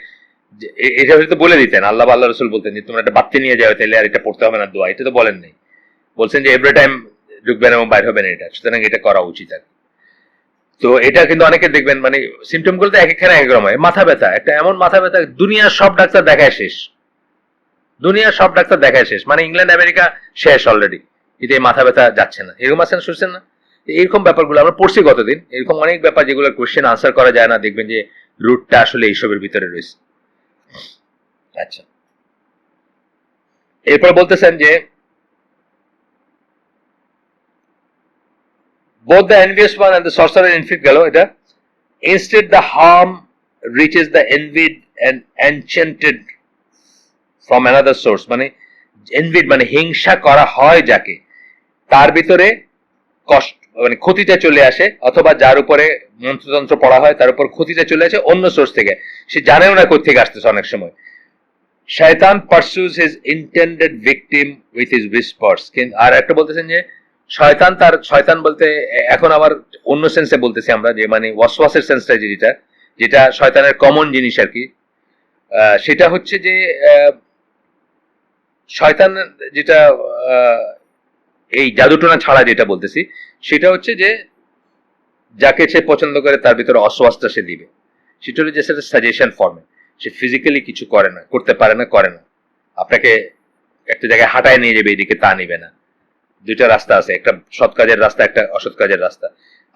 এটা হয়তো বলে দিতেন, আল্লাহ রসুল বলতেন যে তোমরা একটা বাতি নিয়ে যাও, তাহলে আর এটা পড়তে হবে না দোয়া, এটা তো বলেন নাই। বলছেন যে এভরি টাইম ঢুকবেন এবং বাইর হবেন, এটা সুতরাং এটা করা উচিত আর। তো এটা কিন্তু অনেকে দেখবেন মানে সিমটম গুলো তো এক একখানে এক রকম হয়। মাথা ব্যথা, একটা এমন মাথা ব্যথা দুনিয়ার সব ডাক্তার দেখায় শেষ, দুনিয়ার সব ডাক্তার দেখায় শেষ, মানে ইংল্যান্ড আমেরিকা শেষ অলরেডি, কিন্তু এই মাথা ব্যথা যাচ্ছে না। এরকম আছেন, শুনছেন না? এরকম ব্যাপারগুলো আমরা পড়ছি গতদিন, এরকম অনেক ব্যাপার যেগুলো কোয়েশ্চেন আনসার করা যায় না, দেখবেন যে রুটটা আসলে এইসবের ভিতরে রয়েছে। আচ্ছা, এরপর বলতেছেন যে both the envious one and the sorcerer inflict গেল এটা, instead the harm reaches the envied and enchanted from another source। মানে envied মানে হিংসা করা হয় যাকে, তার ভিতরে কষ্ট মানে ক্ষতিটা চলে আসে, অথবা যার উপরে মন্ত্রতন্ত্র পড়া হয় তার উপর ক্ষতিটা চলে আসে অন্য সোর্স থেকে, সে জানেও না কোথা থেকে আসতেছে অনেক সময়। শয়তান pursues his intended victim with his whispers। আর একটা বলতেছেন যে শয়তান বলতে এখন আবার অন্য সেন্সে বলতেছি আমরা, যে মানে ওয়াসওয়াসের সেন্সটা যেটা যেটা শয়তানের কমন জিনিস আর কি, সেটা হচ্ছে যে শয়তান যেটা এই জাদুটোনা ছাড়া যেটা বলতেছি, সেটা হচ্ছে যে যাকে সে পছন্দ করে তার ভিতরে অসওয়াসটা সে দিবে। সেটা হলো যে সেটা সাজেশন ফর্মে, সে ফিজিক্যালি কিছু করে না, করতে পারে না, করে না। আপনাকে একটা জায়গায় হাঁটায় নিয়ে যাবে, এদিকে তা নিবে না। দুইটা রাস্তা আছে, একটা সৎ কাজের রাস্তা, একটা অসৎ কাজের রাস্তা।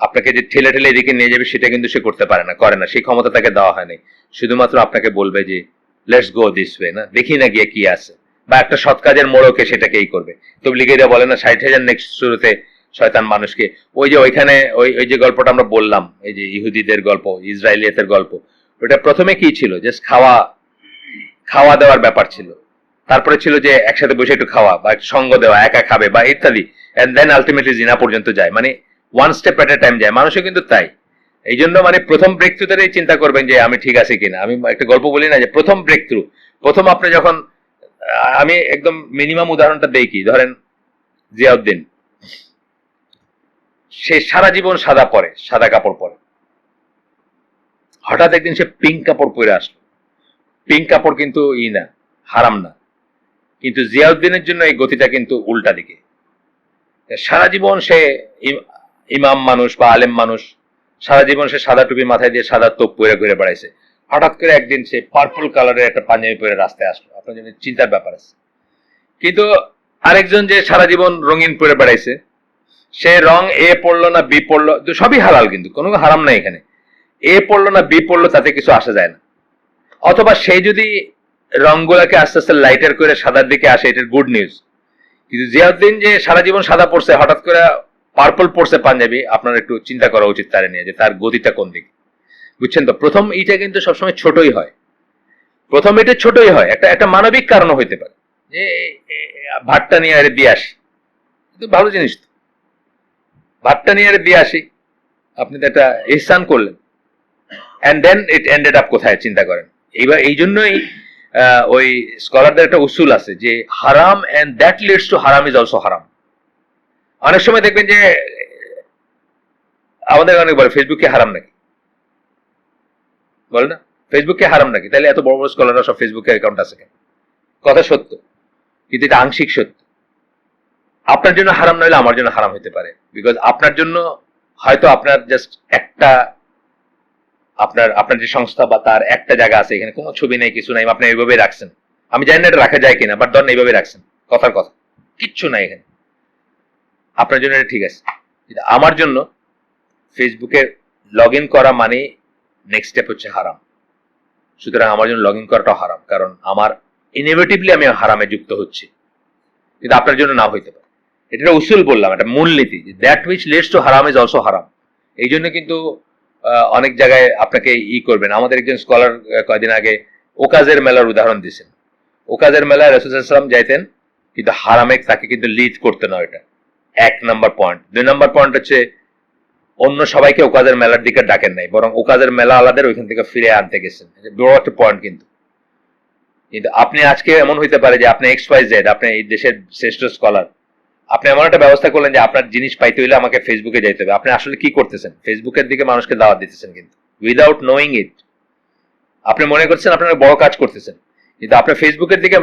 আপনাকে যে ঠেলে ঠেলে এদিকে নিয়ে যাবে সেটা কিন্তু সে করতে পারে না, করে না, সেই ক্ষমতা তাকে দেওয়া হয়নি। শুধুমাত্র আপনাকে বলবে যে লেটস গো দিস ওয়ে, না দেখি না গিয়ে কি আছে, বা একটা সৎ কাজের মোড়কে সেটাকেই করবে। তবলিগীরা বলে না 60,000 নেক্সট শুরুতে শয়তান মানুষকে, ওই যে ওইখানে ওই যে গল্পটা আমরা বললাম, এই যে ইহুদিদের গল্প, ইসরায়েলিয়াতের গল্প, ওটা প্রথমে কি ছিল, জাস্ট খাওয়া দেওয়ার ব্যাপার ছিল। তারপরে ছিল যে একসাথে বসে একটু খাওয়া বা একটু সঙ্গ দেওয়া, একা খাবে বা ইত্যাদি, এন্ড দেন আলটিমেটলি জিনা পর্যন্ত যায়, মানে ওয়ান স্টেপ এট এ টাইম যায়। মানুষও কিন্তু তাই। এই জন্য মানে প্রথম ব্রেক থ্রুতেই চিন্তা করবেন যে আমি ঠিক আছি কিনা। আমি একটা গল্প বলি না যে প্রথম ব্রেক থ্রু, প্রথম আপনি যখন, আমি একদম মিনিমাম উদাহরণটা দেই, কি ধরেন জিয়াউদ্দিন, সে সারা জীবন সাদা পরে, সাদা কাপড় পরে, হঠাৎ একদিন সে পিঙ্ক কাপড় পরে আসলো। পিঙ্ক কাপড় কিন্তু না, হারাম না, কিন্তু জিয়াউদ্দিনের জন্য এই গতিটা কিন্তু উল্টা দিকে। সারা জীবন সে ইমাম মানুষ বা আলেম মানুষ, সারা জীবন সে সাদা টুপি মাথায় দিয়ে সাদা তোপ পরে ঘুরে বেড়াইছে, হঠাৎ করে একদিন সে পার্পল কালারের একটা পাঞ্জাবি পরে রাস্তায় আসলো। আপনার জন্য চিন্তার ব্যাপার আছে। কিন্তু আরেকজন যে সারা জীবন রঙিন পরে বেড়াইছে, সে রং এ পড়লো না বি পড়লো, সবই হালাল, কিন্তু কোনো হারাম নাই এখানে। এ পড়লো না বি পড়লো তাতে কিছু আসা যায় না। অথবা সে যদি রংগুলাকে আস্তে আস্তে লাইটার করে সাদার দিকে আসে, এটার গুড নিউজ। কিন্তু জিয়াউদ্দিন যে সারা জীবন সাদা পড়ছে, হঠাৎ করে পার্পল পড়ছে পাঞ্জাবি, আপনার একটু চিন্তা করা উচিত তার নিয়ে, যে তার গতিটা কোন দিকে, বুঝছেন তো? প্রথম এইটা কিন্তু সবসময় ছোটই হয়, প্রথম এটা ছোটই হয়, একটা মানবিক কারণও হইতে পারে, যে ভাতটা নিয়ে আরে দিয়ে আসি, কিন্তু ভালো জিনিস তো, ভাতটা নিয়ে আরে দিয়ে আসি, আপনি তো একটা ইহসান করলেন, and then it ended up কোথায় চিন্তা করেন। এইবার এই জন্যই ওই স্কলারদের একটা উসুল আছে যে হারাম অ্যান্ড দ্যাট লিডস টু হারাম ইজ অলসো হারাম। অনেক সময় দেখবেন যে আমাদের অনেক বলে ফেসবুকে হারাম নাকি, বলে না ফেসবুকে হারাম নাকি, তাহলে এত বড় বড় স্কলাররা সব ফেসবুকে অ্যাকাউন্ট আছে কেন? কথা সত্য, কিন্তু এটা আংশিক সত্য। আপনার জন্য হারাম নইলে আমার জন্য হারাম হতে পারে, বিকজ আপনার জন্য হয়তো আপনার জাস্ট একটা আপনার যে সংস্থা বা তার একটা জায়গা আছে, এখানে কোনো ছবি নেই, কিছু নাই, আপনি এইভাবে রাখছেন। আমি জানি না এটা রাখা যায় কিনা, বাট ধরেন এইভাবে রাখছেন, কথার কথা, কিচ্ছু নাই এখানে, আপনার জন্য এটা ঠিক আছে। আমার জন্য ফেসবুকে লগ ইন করা মানে নেক্সট স্টেপ হচ্ছে হারাম। সুতরাং আমার জন্য লগ ইন করাটাও হারাম, কারণ আমার ইনএভিটেবলি আমি হারামে যুক্ত হচ্ছি, কিন্তু আপনার জন্য না হইতে পারে। এটা উসুল বললাম, একটা মূলনীতি, দ্যাট হুইচ লিডস টু হারাম ইজ অলসো হারাম। এই জন্য কিন্তু অনেক জায়গায় আপনাকে করবেন। আমাদের একজন স্কলার কয়েকদিন আগে ওকাজের মেলার উদাহরণ দিয়েছেন। ওকাজের মেলায় রাসূল সাল্লাল্লাহু আলাইহি ওয়াসাল্লাম যাইতেন, কিন্তু হারামে তাকে কিন্তু লিড করতে না, এটা 1 নম্বর পয়েন্ট। 2 নম্বর পয়েন্ট হচ্ছে অন্য সবাইকে ওকাজের মেলার দিকে ডাকেন নাই, বরং ওকাজের মেলা আলাদের ওইখান থেকে ফিরে আনতে গেছেন। বড় একটা পয়েন্ট। কিন্তু আপনি আজকে এমন হইতে পারে যে আপনি XYZ, আপনি এই দেশের শ্রেষ্ঠ স্কলার, আপনি এমন একটা ব্যবস্থা করলেন যে আপনার জিনিস পাইতে হইলে আমাকে ফেসবুকে যাইতে হবে। আপনি আসলে কি করতেছেন? ফেসবুকের দিকে মানুষকে দাওয়াত দিতেছেন, কিন্তু উইদাউট নোয়িং ইট। আপনি মনে করছেন আপনারা বড় কাজ করতেছেন, কিন্তু আপনি ফেসবুকের দিকে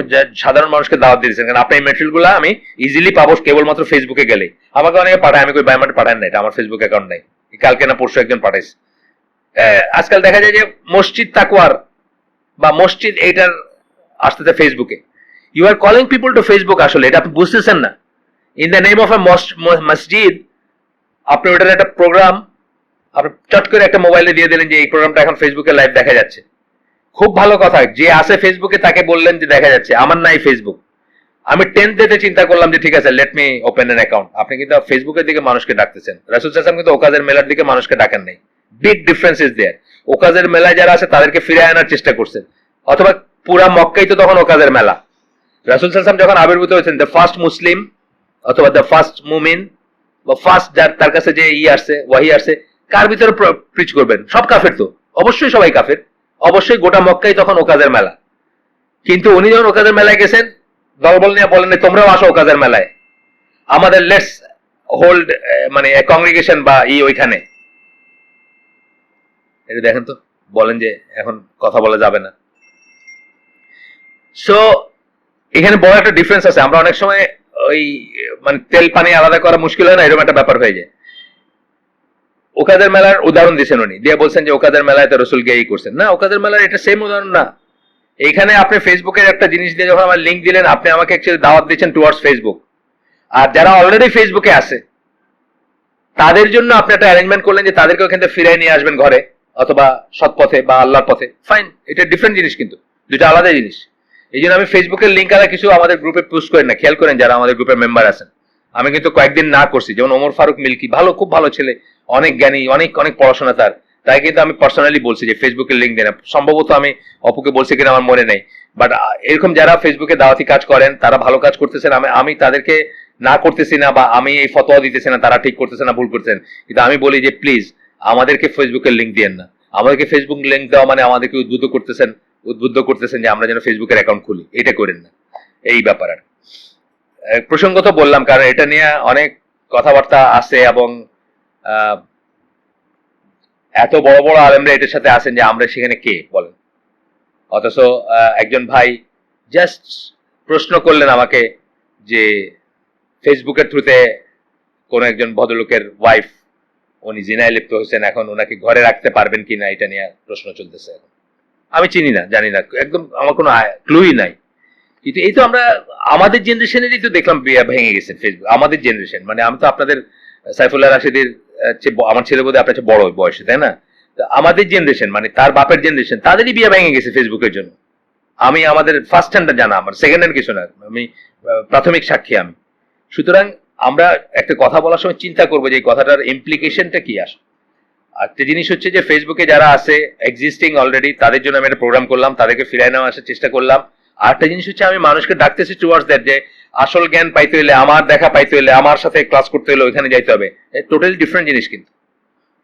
সাধারণ মানুষকে দাওয়াত দিতেছেন, কারণ আপনার এই মেটেরিয়াল গুলো আমি ইজিলি পাবো কেবলমাত্র ফেসবুকে গেলে। আমাকে অনেকে পাঠায়, আমি কই বায়োমেট্রিক পাঠান না, এটা আমার ফেসবুক অ্যাকাউন্ট নাই। কালকে না পরশু একজন পাঠাইছে। আজকাল দেখা যায় যে মসজিদ তাকওয়ার বা মসজিদ এইটার আসতে ফেসবুকে, you are calling people to Facebook. আসলে এটা আপনি বুঝতেছেন না। In the name of a মসজিদ আপনি ওটার একটা প্রোগ্রাম আপনি চট করে একটা মোবাইলে দিয়ে দিলেন যে এই প্রোগ্রামটা এখন ফেসবুকে লাইভ দেখা যাচ্ছে। খুব ভালো কথা, যে আছে ফেসবুকে তাকে বললেন যে দেখা যাচ্ছে, আমার নাই ফেসবুক। আমি 10th ডেতে চিন্তা করলাম যে ঠিক আছে, let me open N account. আপনি কিন্তু ফেসবুকের দিকে মানুষকে ডাকতেছেন। রাসূল সাল্লাল্লাহু আলাইহি ওয়াসাল্লাম কিন্তু ওকাজের মেলার দিকে মানুষকে ডাকেন নাই। Big difference is there. ওকাজের মেলায় যারা আছে তাদেরকে ফিরে আনার চেষ্টা করছেন, অথবা পুরা মক্কাই তো তখন ওকাজের মেলা। রাসূল সাল্লাল্লাহু আলাইহি ওয়াসাল্লাম যখন আবির্ভূত হয়েছেন, দ্য ফার্স্ট মুসলিম অথবা দ্য ফার্স্ট মুমিন বা ফার্স্ট যার তার কাছে যে আসছে, ওয়াহি আসছে, কার ভিতরে প্রিচ করবেন? সব কাফের তো, অবশ্যই সবাই কাফের, অবশ্যই গোটা মক্কাই তখন ওকাজের মেলা। কিন্তু উনি যখন ওকাজের মেলায় গেছেন, দলবল নিয়ে বলেন তোমরাও আসো ওকাজের মেলায়, আমাদের লেটস হোল্ড মানে কংগ্রিগেশন বা ওইখানে। এটা দেখেন তো, বলেন যে এখন কথা বলা যাবে না। সো এখানে বড় একটা ডিফারেন্স আছে। আমরা অনেক সময় ওই মানে তেল পানি আলাদা করা মুশকিল হয় না, এরকম একটা ব্যাপার হয়ে যায়। ওকাদের মেলার উদাহরণ দিচ্ছেন উনি, দিয়ে বলছেন যে ওকাদের মেলায় তো রসুল গিয়ে করছেন না। ওকাদের মেলার এটা সেম উদাহরণ না। এইখানে আপনি ফেসবুকের একটা জিনিস দিয়ে যখন আমার লিঙ্ক দিলেন, আপনি আমাকে অ্যাকচুয়ালি দাওয়াত দিচ্ছেন টুয়ার্ডস ফেসবুক। আর যারা অলরেডি ফেসবুকে আছে তাদের জন্য আপনি একটা অ্যারেঞ্জমেন্ট করলেন যে তাদেরকে ওখান থেকে ফিরিয়ে নিয়ে আসবেন ঘরে, অথবা সৎ পথে বা আল্লাহর পথে। ফাইন, এটা ডিফারেন্ট জিনিস, কিন্তু দুটো আলাদা জিনিস। এই জন্য আমি ফেসবুকের লিঙ্ক আলাদা কিছু আমাদের গ্রুপে পোস্ট করি না। খেয়াল করেন যারা আমাদের গ্রুপের মেম্বার আছেন, আমি কিন্তু কয়েকদিন না করছি। যেমন ওমর ফারুক মিল্কি, ভালো, খুব ভালো ছেলে, অনেক জ্ঞানী, অনেক অনেক পড়াশোনা তার, তাই কিন্তু আমি পার্সোনালি বলছি যে ফেসবুকের লিঙ্ক দেন। সম্ভবত আমি অপুকে বলছি কিনা আমার মনে নেই, বাট এরকম যারা ফেসবুকে দাওয়াতি কাজ করেন, তারা ভালো কাজ করতেছেন। আমি তাদেরকে না করতেছি না, বা আমি এই ফতোয়া দিতেছি না তারা ঠিক করতেছে না ভুল করতেছেন, কিন্তু আমি বলি যে প্লিজ আমাদেরকে ফেসবুকের লিঙ্ক দিয়েন না। আমাদেরকে ফেসবুক লিঙ্ক দেওয়া মানে আমাদেরকে উদ্বুদ্ধ করতেছেন যে আমরা যেন ফেসবুকের অ্যাকাউন্ট খুলি, এটা করেন না। এই ব্যাপার আর প্রসঙ্গত বললাম, কারণ এটা নিয়ে অনেক কথাবার্তা আছে, এবং এত বড় বড় আলেমরা এটার সাথে আছেন যে আমরা সেখানে কে বলেন। অথচ একজন ভাই জাস্ট প্রশ্ন করলেন আমাকে যে ফেসবুকের থ্রুতে কোন একজন ভদ্রলোকের ওয়াইফ উনি জিনায় লিপ্ত হয়েছেন, এখন ওনাকে ঘরে রাখতে পারবেন কিনা, এটা নিয়ে প্রশ্ন চলতেছে। আমি চিনি না, জানি না, একদম আমার কোনো ক্লুই নাই। কিন্তু এই তো আমরা আমাদের জেনারেশনেরই তো দেখলাম ভেঙে গেছে ফেসবুক। আমাদের জেনারেশন মানে আমি তো আপনাদের সাইফুল্লাহ রাশিদের আমার ছেলে বোধহয় আপনার চেয়ে বড় বয়সে, তাই না? আমাদের জেনারেশন মানে তার বাপের জেনারেশন, তাদেরই বিয়ে ভেঙে গেছে ফেসবুকের জন্য। আমি আমাদের ফার্স্ট হ্যান্ড জানা, আমার সেকেন্ড হ্যান্ড কিছু না, আমি প্রাথমিক সাক্ষী আমি। সুতরাং আমরা একটা কথা বলার সময় চিন্তা করবো যে এই কথাটার ইমপ্লিকেশনটা কি আসে। একটা জিনিস হচ্ছে যে ফেসবুকে যারা আছে এক্সিস্টিং অলরেডি, তাদের জন্য আমি একটা প্রোগ্রাম করলাম, তাদেরকে ফিরায় নেওয়া আসার চেষ্টা করলাম। আর একটা জিনিস হচ্ছে আমি মানুষকে ডাকতেছি টুয়ার্ডস দ্যাট, যে আসল জ্ঞান পাইতে হলে, আমার দেখা পাইতে হলে, আমার সাথে ক্লাস করতে হলে ওইখানে যাইতে হবে। টোটালি ডিফারেন্ট জিনিস। কিন্তু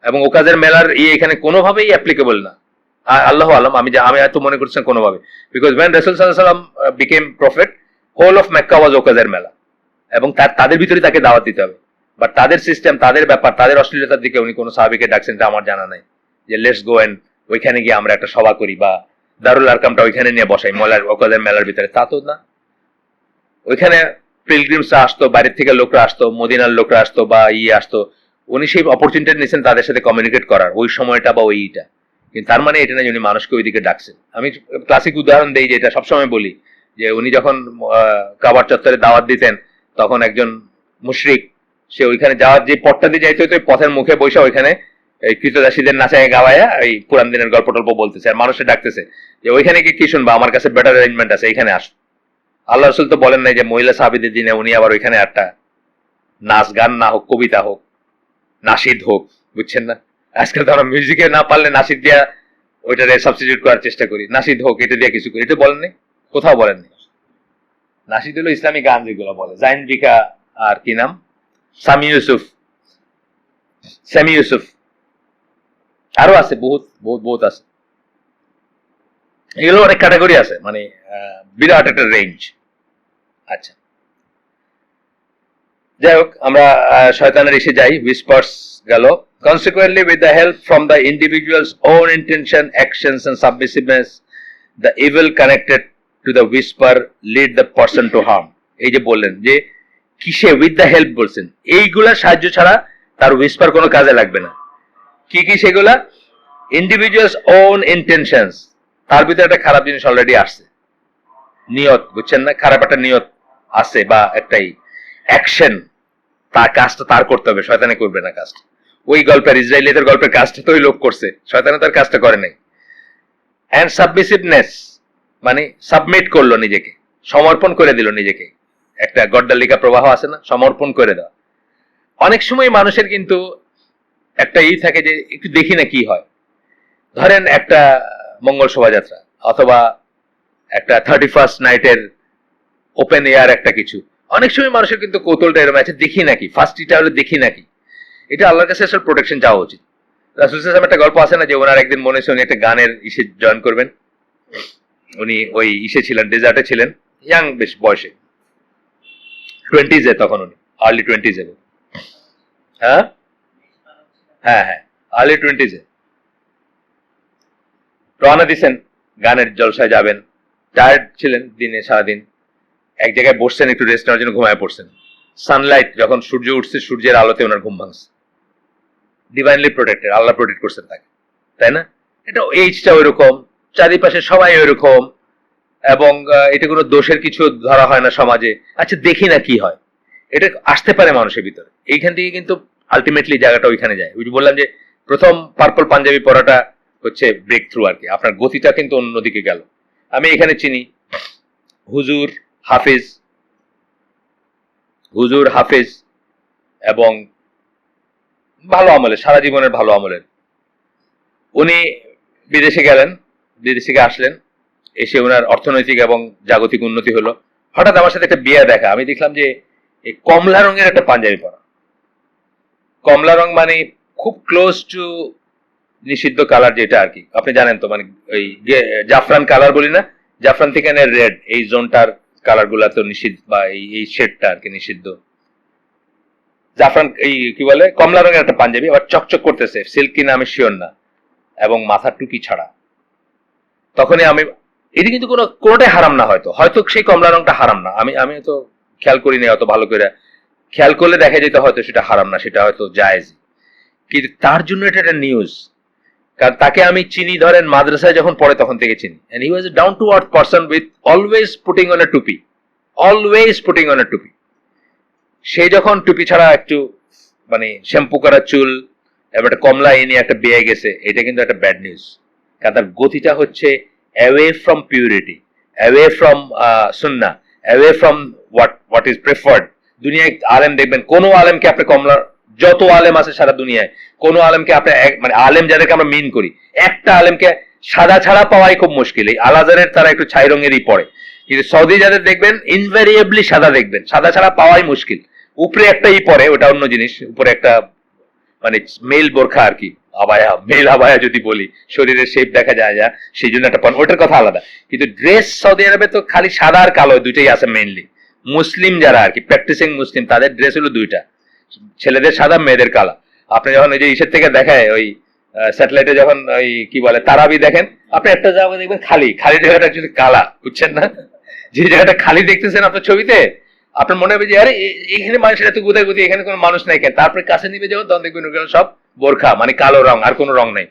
এবং ওকাজের মেলার এখানে কোনোভাবেই অ্যাপ্লিকেবল না। আল্লাহ আলম, আমি এত মনে করছেন কোনোভাবে, বিকজ ওয়েন রাসূল সাল্লাল্লাহু আলাইহি ওয়াসাল্লাম became prophet, whole of Mecca was ওকাজের মেলা, এবং তাদের ভিতরে তাকে দাওয়াত দিতে হবে। বাট তাদের সিস্টেম, তাদের ব্যাপার, তাদের অশ্লীলতার দিকে উনি কোনো সাহাবীকে ডাকছেন এটা আমার জানা নাই, যে লেটস গো এন্ড ওইখানে গিয়ে আমরা একটা সভা করি বা দারুল আরকামটা ওইখানে নিয়ে বসাই ওকাজের মেলার ভিতরে, তা তো না। ওইখানে পিলগ্রিমসরা আসতো, বাইরের থেকে লোকরা আসতো, মদিনার লোকরা আসতো বা আসতো, উনি সেই অপরচুনিটি নিয়েছেন তাদের সাথে কমিউনিকেট করার ওই সময়টা বা ওইটা, কিন্তু তার মানে এটা না যে উনি মানুষকে ওইদিকে ডাকছেন। আমি ক্লাসিক উদাহরণ দিই, যেটা সবসময় বলি, যে উনি যখন কাবার চত্বরে দাওয়াত দিতেন, তখন একজন মুশরিক সে ওইখানে যাওয়ার যে পথটা দিয়ে যাইতে হতো, পথের মুখে বসে ওইখানে এই কৃতদাসীদের নাচায় গাওয়ায়া এই পুরান দিনের গল্প টল্প বলতেছে, আর মানুষের ডাকতেছে যে ওইখানে কি শুনবা, আমার কাছে বেটার অ্যারেঞ্জমেন্ট আছে, এইখানে আস। আল্লাহ রাসূল তো বলেন নাই যে মহিলা সাহাবীদের দিনে উনি আবার ওইখানে একটা নাচ গান না হোক, কবিতা হোক, নাশিদ হোক, বুঝছেন না? আজকাল তো আমরা মিউজিকে না পারলে নাশিদ দিয়া ওইটারে সাবস্টিটিউট করার চেষ্টা করি, নাশিদ হোক, এটা দিয়ে কিছু করি, এটা বলেননি, কোথাও বলেননি। নাশিদ হলো ইসলামী গান যেগুলো বলে, জাইন বিকা আর কি নাম, সামি ইউসুফ, আরো আছে, বহুত বহুত বহুত আছে, এগুলো অনেক ক্যাটাগরি আছে, মানে বিরাট একটা রেঞ্জ। আচ্ছা, যাই হোক, আমরা শয়তানের এসে যাই, হুইসপার্স গেল। Consequently, with the help from the individual's own intention, actions and submissiveness, the evil connected to the whisper lead the person to harm. এই যে বললেন যে কিসে, উইথ দ্য হেল্প বলছেন, এইগুলা সাহায্য ছাড়া তার হুইসপার কোনো কাজে লাগবে না। কি কি সেগুলা? ইন্ডিভিজুয়ালস ওন ইন্টেনশনস, তার ভিতরে একটা খারাপ জিনিস অলরেডি আসছে, নিয়ত, বুঝছেন না, খারাপ একটা নিয়ত আছে বা একটাই অ্যাকশন, তার কাজটা তার করতে হবে, শয়তানে করবে না কাজটা। ওই গল্পের, ইসরায়েলিদের গল্পের কাজটা তো ওই লোক করছে, শয়তানে তার কাজটা করে নাই। অ্যান্ড সাবমিসিভনেস, মানে সাবমিট করলো নিজেকে, সমর্পণ করে দিল নিজেকে, একটা গড্ডালিকা প্রবাহ আছে না, সমর্পণ করে দেওয়া। অনেক সময় মানুষের কিন্তু একটা থাকে যে একটু দেখি না কি হয়, ধরেন একটা মঙ্গল শোভাযাত্রা অথবা একটা 31st নাইটের ওপেন এয়ার একটা কিছু, অনেক সময় মানুষের কিন্তু কৌতূহলটা এরকম আছে, দেখি নাকি, ফার্স্ট এটা হলে দেখি নাকি। এটা আল্লাহর কাছে আসলে প্রোটেকশন চাওয়া উচিত। রাসূল সাল্লাল্লাহু আলাইহি ওয়াসাল্লাম একটা গল্প আছে না, যে ওনার একদিন মনে হচ্ছে উনি একটা গানের ইসে জয়েন করবেন, উনি ওই ইসে ছিলেন, ডেজার্টে ছিলেন, ইয়াং বেশ বয়সে, 20s তখন উনি, আর্লি 20s। হ্যাঁ হ্যাঁ হ্যাঁ, আর্লি 20s রওনা দিচ্ছেন, গানের জলসায় যাবেন, টায়ার্ড ছিলেন দিনে সারাদিন, এক জায়গায় বসছেন একটু রেস্ট নেওয়ার জন্য, ঘুমায় পড়ছেন। সানলাইট যখন সূর্য উঠছে, সূর্যের আলোতে ওনার ঘুম ভাঙছে। ডিভাইনলি প্রোটেক্টেড, আল্লাহ প্রোটেক্ট করছেন তাকে, তাই না? এটা এইজটা ওইরকম, চারিপাশে সবাই ওইরকম, এবং এটা কোনো দোষের কিছু ধরা হয় না সমাজে। আচ্ছা, দেখি না কি হয়, এটা আসতে পারে মানুষের ভিতরে, এইখান থেকে কিন্তু আলটিমেটলি জায়গাটা ওইখানে যায়। ওই যে বললাম যে প্রথম পার্পল পাঞ্জাবি পরাটা হচ্ছে ব্রেক থ্রু আর কি, আপনার গতিটা কিন্তু অন্যদিকে গেল। আমি এখানে চিনি হুজুর হাফেজ এবং ভালো আমলের, সারা জীবনের ভালো আমলের, উনি বিদেশে গেলেন, বিদেশ থেকে আসলেন, এসে ওনার অর্থনৈতিক এবং জাগতিক উন্নতি হলো। হঠাৎ আমার সাথে একটা বিয়ে দেখা, আমি দেখলাম যে এই কমলা রঙের একটা পাঞ্জাবি পরা, কমলা রং মানে খুব ক্লোজ টু নিষিদ্ধ কালার, যেটা আর কি আপনি জানেন তো, মানে ওই জাফরান কালার বলি না, জাফরান থেকে রেড, এই জোনটার কালার গুলা তো নিষিদ্ধ, বা এই শেডটা আর কি নিষিদ্ধ। জাফরান, এই কি বলে, কমলা রঙের একটা পাঞ্জাবি, আবার চকচক করতেছে, সিল্কি না আমি শিওর না, এবং মাথার টুপি ছাড়া। তখনই আমি, এটি কিন্তু কোনোটাই হারাম না, হয়তো সেই কমলা রংটা হারাম না, আমি তো খেয়াল করিনি অত ভালো করে, খেয়াল করলে দেখা যেত হয়তো সেটা হারাম না, সেটা হয়তো জায়েজ, কিন্তু তার জন্য এটা একটা নিউজ। কারণ তাকে আমি চিনি, ধরেন মাদ্রাসায় যখন পড়ে তখন থেকে চিনি, and he was a down to earth person with always putting on a টুপি, সে যখন টুপি ছাড়া একটু মানে শ্যাম্পু করা চুল, এবার একটা কমলা এনে একটা বিয়ে গেছে, এটা কিন্তু একটা ব্যাড নিউজ। কারণ তার গতিটা হচ্ছে away from purity, away from সুন্নাহ, away from what is preferred. দুনিয়ায় আলেম দেখবেন, কোন আলেমকে আপনি কমলা, যত আলেম আছে সারা দুনিয়ায়, কোন আলেমকে আপনি, মানে আলেম যাদেরকে আমরা মিন করি, একটা আলেমকে সাদা ছাড়া পাওয়াই খুব মুশকিল। এই আল-আজহারের তারা একটু ছাই রঙেরই পড়ে, কিন্তু সৌদি যাদের দেখবেন ইনভেরিয়েবলি সাদা দেখবেন, সাদা ছাড়া পাওয়াই মুশকিল। উপরে একটা পরে, ওটা অন্য জিনিস, উপরে একটা মানে মেল বোরখা আর কি, আবায়া, মেল আবায়া যদি বলি, শরীরের শেপ দেখা যায় যা, সেই জন্য একটা ওটার কথা আলাদা। কিন্তু ড্রেস সৌদি আরবে তো খালি সাদা আর কালো দুইটাই আছে মেইনলি। মুসলিম যারা আর কি প্র্যাকটিসিং মুসলিম, তাদের ড্রেস হলো দুইটা, ছেলেদের সাদা, মেয়েদের কালা। আপনি যখন ওই যে ইসের থেকে দেখায় ওই স্যাটেলাইটে যখন ওই কি বলে তারাবি দেখেন, আপনি একটা জায়গা দেখবেন খালি, খালি জায়গাটা অ্যাকচুয়ালি কালা, বুঝছেন না? যে জায়গাটা খালি দেখতেছেন আপনার ছবিতে, আপনার মনে হবে যে আরে এখানে মানুষের এত গুদায় গুদি, এখানে কোনো মানুষ নাই কেন? তারপরে কাছে নিবে যখন, তখন দেখবেন ওখানে সব বোরখা, মানে কালো রং, আর কোনো রং নাই।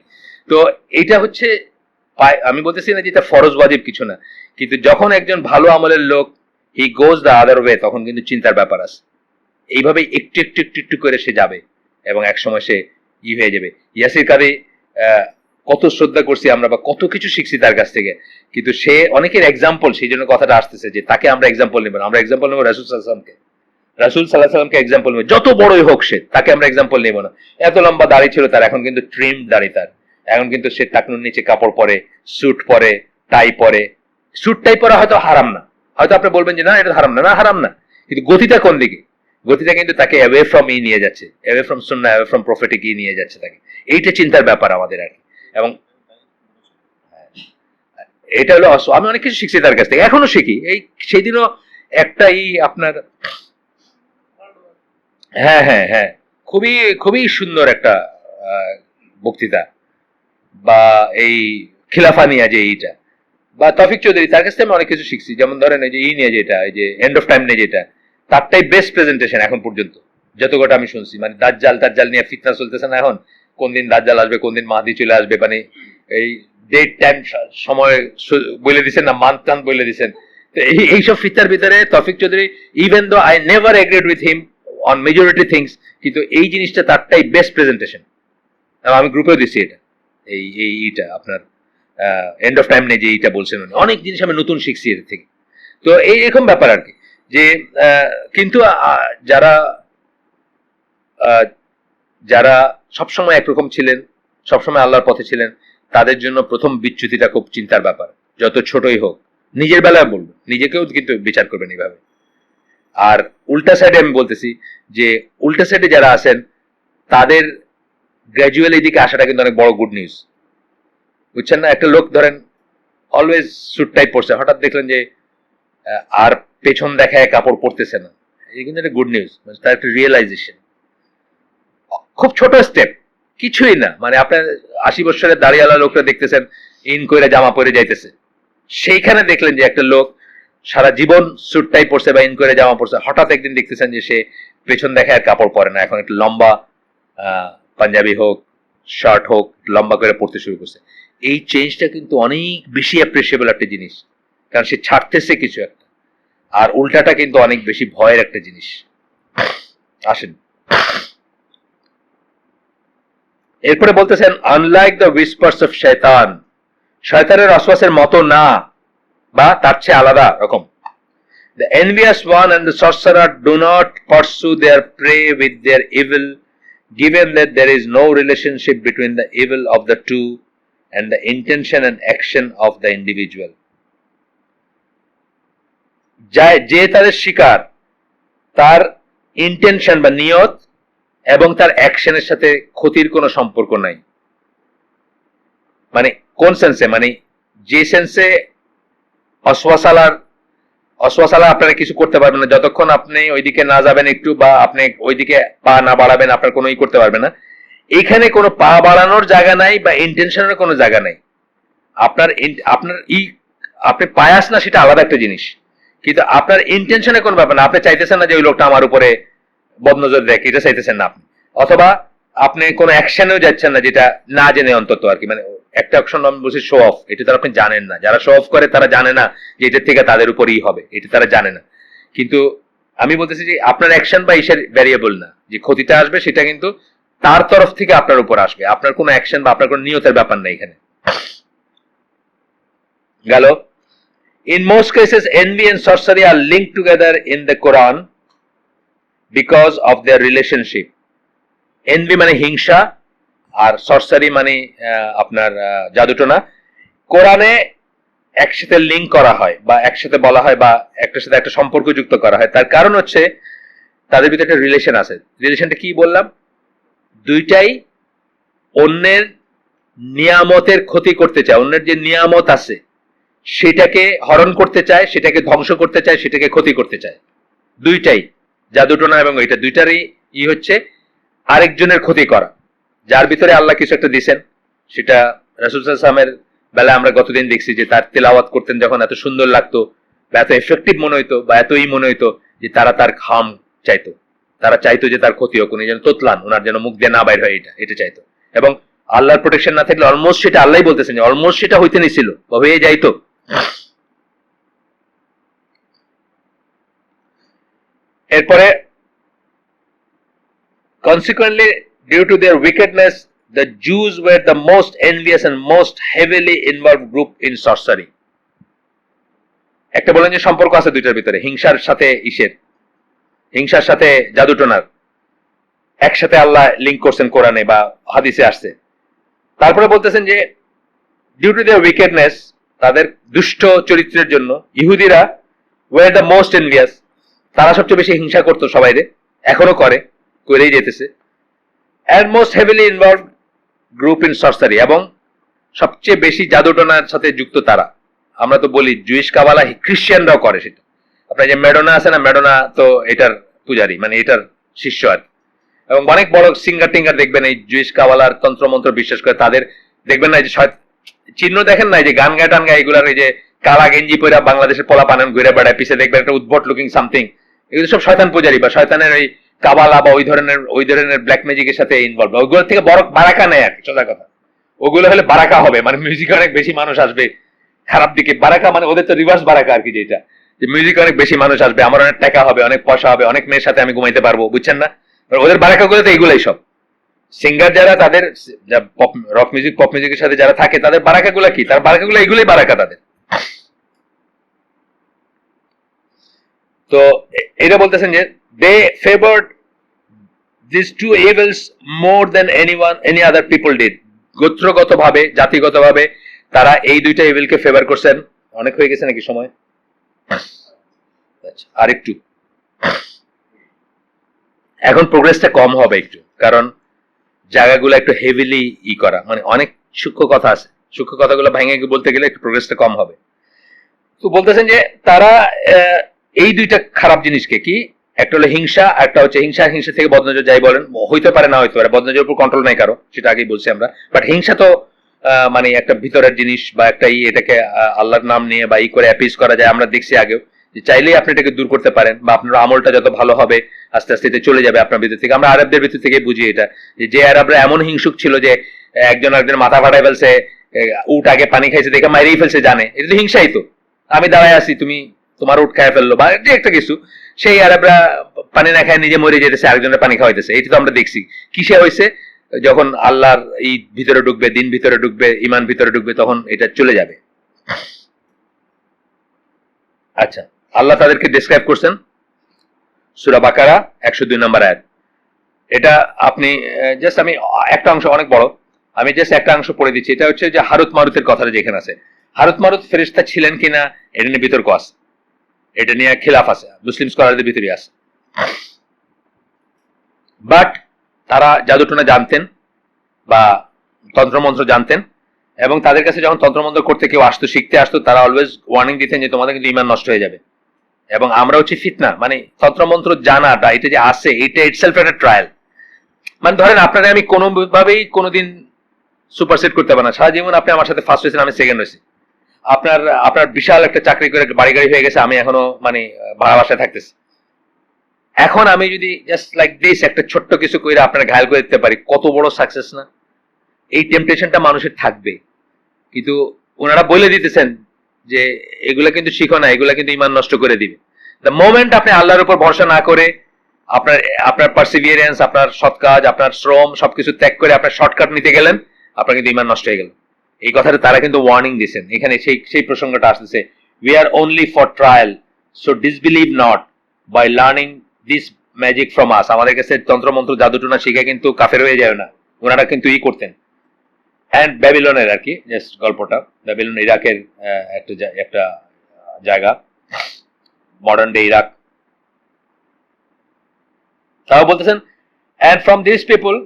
তো এইটা হচ্ছে, আমি বলতেছি না যে এটা ফরজ ওয়াজিব কিছু না, কিন্তু যখন একজন ভালো আমলের লোক হি গোজ দ্য আদার ওয়ে, তখন কিন্তু চিন্তার ব্যাপার আছে। এইভাবে একটু একটু একটু একটু করে সে যাবে এবং এক সময় সে হয়ে যাবে। ইয়াসির কাদি কত শ্রদ্ধা করছি আমরা, বা কত কিছু শিখছি তার কাছ থেকে, কিন্তু সে অনেকের এক্সাম্পল, সেই জন্য কথাটা আসতেছে যে তাকে আমরা এক্সাম্পল নেব না, আমরা এক্সাম্পল নেবো রাসূল সাল্লাল্লাহু আলাইহি ওয়াসাল্লামকে। রাসূল সাল্লাল্লাহু আলাইহি ওয়াসাল্লামকে এক্সাম্পল নেব, যত বড়ই হোক সে, তাকে আমরা এক্সাম্পল নেব না। এত লম্বা দাড়ি ছিল তার, এখন কিন্তু ট্রিম দাড়ি তার, এখন কিন্তু সে টাকনুর নিচে কাপড় পরে, স্যুট পরে, টাই পরে। স্যুট টাই পরা হয়তো হারাম না, হয়তো আপনি বলবেন যে না এটা হারাম না, না হারাম না, কিন্তু গতিটা কোন দিকে? গতিটা কিন্তু তাকে অ্যাওয়ে ফ্রম নিয়ে যাচ্ছে, অ্যাওয়ে ফ্রম সুন্নাহ, অ্যাওয়ে ফ্রম প্রফেটিক নিয়ে যাচ্ছে তাকে। এইটা চিন্তার ব্যাপার আমাদের আর কি। এবং এটা হলো আমি অনেক কিছু শিখছি তার কাছ থেকে, এখনো শিখি। এই সেদিনও একটা আপনার, হ্যাঁ হ্যাঁ হ্যাঁ, খুবই খুবই সুন্দর একটা বক্তৃতা, বা এই খিলাফা নিয়ে যে এইটা, বা তৌফিক চৌধুরী, তার কাছ থেকে আমি অনেক কিছু শিখছি। যেমন ধরেন এই যে নিয়ে যেটা, এই যে এন্ড অফ টাইম নিয়ে যেটা, তারটাই বেস্ট প্রেজেন্টেশন এখন পর্যন্ত যত কটা আমি শুনছি। মানে দাজ্জাল নিয়ে ফিতনা চলতেছে না এখন, কোন দিন দাজ্জাল আসবে, কোন দিন মাহদি চলে আসবে, মানে এই ডেট টাইম সময় বলে দিচ্ছেন না, মান্থ টান্থ বলে দিচ্ছেন। তো এইসব ফিতনার ভিতরে তৌফিক Chowdhury, even though I never agreed with him on majority things, কিন্তু এই জিনিসটা তারটাই বেস্ট প্রেজেন্টেশন। আমি গ্রুপেও দিচ্ছি এটা, এইটা আপনার এন্ড অফ টাইম নেই যে এইটা বলছেন, অনেক জিনিস আমি নতুন শিখছি এর থেকে। তো এইরকম ব্যাপার আর কি, যে কিন্তু যারা যারা সবসময় একরকম ছিলেন, সবসময় আল্লাহর পথে ছিলেন, তাদের জন্য প্রথম বিচ্যুতিটা খুব চিন্তার ব্যাপার, যত ছোটই হোক। নিজের বেলায় বলবো, নিজেকেও কিন্তু বিচার করবেন এইভাবে। আর উল্টা সাইডে আমি বলতেছি যে উল্টা সাইডে যারা আছেন, তাদের গ্র্যাজুয়াল এদিকে আসাটা কিন্তু অনেক বড় গুড নিউজ, বুঝছেন না? একটা লোক ধরেন অলওয়েজ স্যুট টাইপ পরছে, হঠাৎ দেখলেন যে আর পেছন দেখায় কাপড় পরতেছে না, এই কিন্তু একটা গুড নিউজ, তার একটা রিয়েলাইজেশন। খুব ছোট স্টেপ, কিছুই না, মানে আপনার 80 বছরের দাড়িওয়ালা লোকটা দেখতেছেন ইন করে জামা পরে যাইতেছে, সেইখানে দেখলেন যে একটা লোক সারা জীবন স্যুট টাই পরছে বা ইন করে জামা পরছে, হঠাৎ একদিন দেখতেছেন যে সে পেছন দেখায় কাপড় পরে না, এখন একটা লম্বা পাঞ্জাবি হোক, শার্ট হোক, লম্বা করে পড়তে শুরু করছে। এই চেঞ্জটা কিন্তু অনেক বেশি অ্যাপ্রিসিয়েবল একটা জিনিস, কারণ সে ছাড়তেছে কিছু একটা। আর উল্টাটা কিন্তু অনেক বেশি ভয়ের একটা জিনিস। আসেন, এরপরে বলতেছেন আনলাইক দ্য উইসপার্স অফ শয়তান, শয়তানের ওয়াসওয়াসের মতো না, বা তার চেয়ে আলাদা রকম। The envious one and the sorcerer do not pursue their prey with their evil, given that there is no relationship between the evil of the two and the intention and action of the individual. যে তাদের শিকার, তার intention বা নিয়ত এবং তার অ্যাকশনের সাথে ক্ষতির কোনো সম্পর্ক নাই। মানে কোন সেন্সে? মানে যে সেন্সে অসওয়াসালা আপনারা কিছু করতে পারবেন না যতক্ষণ আপনি ওইদিকে না যাবেন একটু, বা আপনি ওইদিকে পা না বাড়াবেন, আপনার কোনো করতে পারবেন না। এইখানে কোনো পা বাড়ানোর জায়গা নাই বা ইন্টেনশনের কোনো জায়গা নাই। আপনার আপনি পায়াস না, সেটা আলাদা একটা জিনিস, কিন্তু আপনার ইন্টেনশনে কোনো ব্যাপার না। আপনি চাইতেছেন না যে ওই লোকটা আমার উপরে বদনজর দেখে, এটা চাইতেছেন না আপনি, অথবা আপনি কোনো অ্যাকশনেও যাচ্ছেন না, যেটা না জেনে অন্তত আর কি। মানে একটা অপশন আমি বলছি শো অফ, এটা তারা আপনি জানেন না। যারা শো অফ করে তারা জানে না যে এটার থেকে তাদের উপরই হবে, এটা তারা জানে না। কিন্তু আমি বলতেছি যে আপনার অ্যাকশন বা ইসের ভ্যারিয়েবল না, যে ক্ষতিটা আসবে সেটা কিন্তু তার তরফ থেকে আপনার উপর আসবে, আপনার কোনো অ্যাকশন বা আপনার কোনো নিয়তের ব্যাপার নাই এখানে। গেল। In most cases, envy and sorcery are linked together in the Quran because of their relationship. Envy মানে হিংসা, আর সরসারি মানে আপনার জাদুটোনা, কোরআনে একসাথে লিঙ্ক করা হয় বা একসাথে বলা হয় বা একটার সাথে একটা সম্পর্ক যুক্ত করা হয়। তার কারণ হচ্ছে তাদের ভিতরে একটা রিলেশন আছে। রিলেশনটা কি বললাম? দুইটাই অন্যের নিয়ামতের ক্ষতি করতে চায়, অন্যের যে নিয়ামত আছে সেটাকে হরণ করতে চায়, সেটাকে ধ্বংস করতে চায়, সেটাকে ক্ষতি করতে চায়। দুইটাই, জাদুটোনা এবং এটা দুইটারই হচ্ছে আরেকজনের ক্ষতি করা। যার ভিতরে আল্লাহ কিছু একটা দিছেন, সেটা রাসূল সাল্লাল্লাহু আলাইহি ওয়াসাল্লামের বেলায় আমরা গতদিন দেখছি যে তার তেলাওয়াত করতেন যখন এত সুন্দর লাগতো বা এত এফেক্টিভ মনে হইতো বা এতই মনে হইতো যে তারা তার খাম চাইতো, তারা চাইতো যে তার ক্ষতি হোক, উনি যেন তোতলান, ওনার যেন মুখ দিয়ে না বাইর হয়, এটা চাইতো। এবং আল্লাহর প্রোটেকশন না থাকলে অলমোস্ট সেটা আল্লাহই বলতেছেন যে অলমোস্ট সেটা হইতে নিছিল বা হয়ে যাইতো। এরপরে consequently due to their wickedness the Jews were the most envious and most heavily involved group in sorcery. একটা বলেন যে সম্পর্ক আছে দুইটার ভিতরে, হিংসার সাথে হিংসার সাথে জাদুটোনার একসাথে আল্লাহ লিংক করছেন কোরআনে বা হাদিসে আসছে। তারপরে বলতেছেন যে ডিউ টু দেয়ার উইকেডনেস, তাদের দুষ্ট চরিত্রের জন্য ইহুদিরা ওয়ার দ্য মোস্ট এনভিয়াস, তারা সবচেয়ে বেশি হিংসা করতো সবাইরে, এখনো করেই যেতেছে। And most heavily involve group in সরসারি, এবং সবচেয়ে বেশি জাদুটোনার সাথে যুক্ত তারা। আমরা তো বলি জুইশ কাবালা খ্রিস্টানরাও করে সেটা। আপনার যে মেডোনা আছে না, মেডোনা তো এটার পূজারী, মানে এটার শিষ্য আর। এবং অনেক বড় সিঙ্গার টিঙ্গার দেখবেন এই জুইশ কাবালার তন্ত্রমন্ত্র বিশ্বাস করে, তাদের দেখবেন না যে চিহ্ন দেখেন না যে গান গায় টান গায়, এগুলার এই যে কালা গেঞ্জি পরে বাংলাদেশের পোলা পানান ঘুরে বেড়ায়, পিছিয়ে দেখবেন একটা উদ্ভট লুকিং সামথিং, এগুলো সব শয়তান পূজারী বা শয়তানের ওই কাবালা বা ওই ধরনের ব্ল্যাক ম্যাজিকের সাথে ইনভলভ। ওইগুলো থেকে বড় বারাকা নেই আর কি, সোজা কথা। ওগুলো হলে বারাকা হবে, মানে মিউজিকে অনেক বেশি মানুষ আসবে, খারাপ দিকে বারাকা মানে ওদের তো রিভার্স বারাকা আর কি, যেটা যে মিউজিকে অনেক বেশি মানুষ আসবে, আমার অনেক টাকা হবে, অনেক পয়সা হবে, অনেক মেয়ের সাথে আমি ঘুমাইতে পারবো, বুঝছেন না? ওদের বারাকা গুলো তো এইগুলাই সব। সিঙ্গার যারা, তাদের রক মিউজিক পপ মিউজিকের সাথে যারা থাকে, তাদের বারাকা গুলা কি? তার বারাকা গুলো এইগুলোই বারাকা তাদের। তো এটা বলতেছেন যে they favoured these two evils more than any other people did. গোত্রগতভাবে, জাতিগতভাবে তারা এই দুইটা ইভিলকে ফেভার করছেন। অনেক হয়ে গেছে নাকি সময়? আর একটু, এখন প্রোগ্রেসটা কম হবে একটু, কারণ জায়গাগুলো একটু হেভিলি করা, মানে অনেক সূক্ষ্ম কথা আছে, সূক্ষ্ম কথাগুলো ভেঙে বলতে গেলে একটু প্রোগ্রেসটা কম হবে। তো বলতেছেন যে তারা এই দুইটা খারাপ জিনিসকে, কি একটা হলো হিংসা, একটা হচ্ছে হিংসা থেকে বদনজর, যাই বলেন, হইতে পারে না হইতে পারে, বদনজরের উপর কন্ট্রোল নাই কারো, সেটা আগেই বলছি আমরা। বাট হিংসা তো মানে একটা ভিতরের জিনিস বা একটা এটাকে আল্লাহর নাম নিয়ে বা করে অ্যাপিস করা যায়। আমরা দেখছি আগেও যে চাইলেই আপনি এটাকে দূর করতে পারেন, বা আপনার আমলটা যত ভালো হবে আস্তে আস্তে এটা চলে যাবে আপনার ভিতর থেকে। আমরা আরবদের ভিতর থেকে বুঝি এটা, যে আরবরা এমন হিংসুক ছিল যে একজন মাথা ফাটাই ফেলছে, উট আগে পানি খাইছে দেখে মাইরেই ফেলছে, জানে এটা তো হিংসাই। তো আমি দাঁড়ায় আছি, তুমি তোমার উট খায় ফেললো বা যে একটা কিছু, সেই আরবরা পানি না খায় নিজে মরে যেতেছে, আরেকজনের পানি খাওয়াইতেছে। এটা তো আমরা দেখছি। কিসে হয়েছে? যখন আল্লাহর এই ভিতরে ঢুকবে, দিন ভিতরে ঢুকবে, ইমান ভিতরে ঢুকবে, তখন এটা চলে যাবে। আচ্ছা, আল্লাহ তাদেরকে ডেসক্রাইব করছেন সূরা বাকারা 102 নম্বর আয়াত। এটা আপনি জাস্ট, আমি একটা অংশ, অনেক বড়, আমি জাস্ট একটা অংশ পড়ে দিচ্ছি। এটা হচ্ছে যে হারুত মারুতের কথাটা যেখানে আছে, হারুত মারুত ফেরেশতা ছিলেন কিনা এটা নিয়ে বিতর্ক আছে, এটা নিয়ে খিলাফ আছে, মুসলিম স্কলারদের ভিতরে আছে। বাট তারা জাদুটোনা জানতেন বা তন্ত্রমন্ত্র জানতেন, এবং তাদের কাছে যখন তন্ত্রমন্ত্র করতে কেউ আসতো, শিখতে আসতো, তারা অলওয়েজ ওয়ার্নিং দিতেন যে তোমাদের কিন্তু ইমান নষ্ট হয়ে যাবে। এবং আমরা হচ্ছে ফিতনা, মানে তন্ত্রমন্ত্র জানাটা, এটা যে আছে, এটা ইটসেলফ একটা ট্রায়াল। মানে ধরেন আপনারা আমি কোনোভাবেই কোনোদিন সুপারসেট করতে পারে না, সারা জীবন আপনি আমার সাথে ফার্স্ট হয়েছেন, আমি সেকেন্ড হয়েছি, আপনার বিশাল একটা চাকরি করে বাড়ি গাড়ি হয়ে গেছে, আমি এখনো মানে ভাড়া বাসায় থাকতেছি। এখন আমি যদি জাস্ট লাইক দিস একটা ছোট্ট কিছু করে আপনার ঘায়ল করে দিতে পারি, কত বড় সাকসেস না? এই টেম্পটেশনটা মানুষের থাকবে, কিন্তু ওনারা বলে দিতেছেন যে এগুলা কিন্তু শিখো না, এগুলা কিন্তু ইমান নষ্ট করে দিবে। দ্য মোমেন্ট আপনি আল্লাহর উপর ভরসা না করে আপনার পারসিভিয়ারেন্স, আপনার সৎ কাজ, আপনার শ্রম সবকিছু ত্যাগ করে আপনার শর্টকাট নিতে গেলেন, আপনার কিন্তু ইমান নষ্ট হয়ে গেল। এই কথাটা তারা কিন্তু ওয়ার্নিং দিয়েছেন এখানে, সেই প্রসঙ্গটা আসতেছে। We are only for trial, so disbelieve not by learning this magic from us. আমাদের কাছে তন্ত্রমন্ত্র জাদুটোনা শিখে কিন্তু কাফের হয়ে যায় না, ওনারা কিন্তু করতেন। অ্যান্ড ব্যাবিলনের আর কি জাস্ট গল্পটা, ব্যাবিলন ইরাকের একটা জায়গা, মডার্ন ডে ইরাক। তাও বলতেছেন, and from these people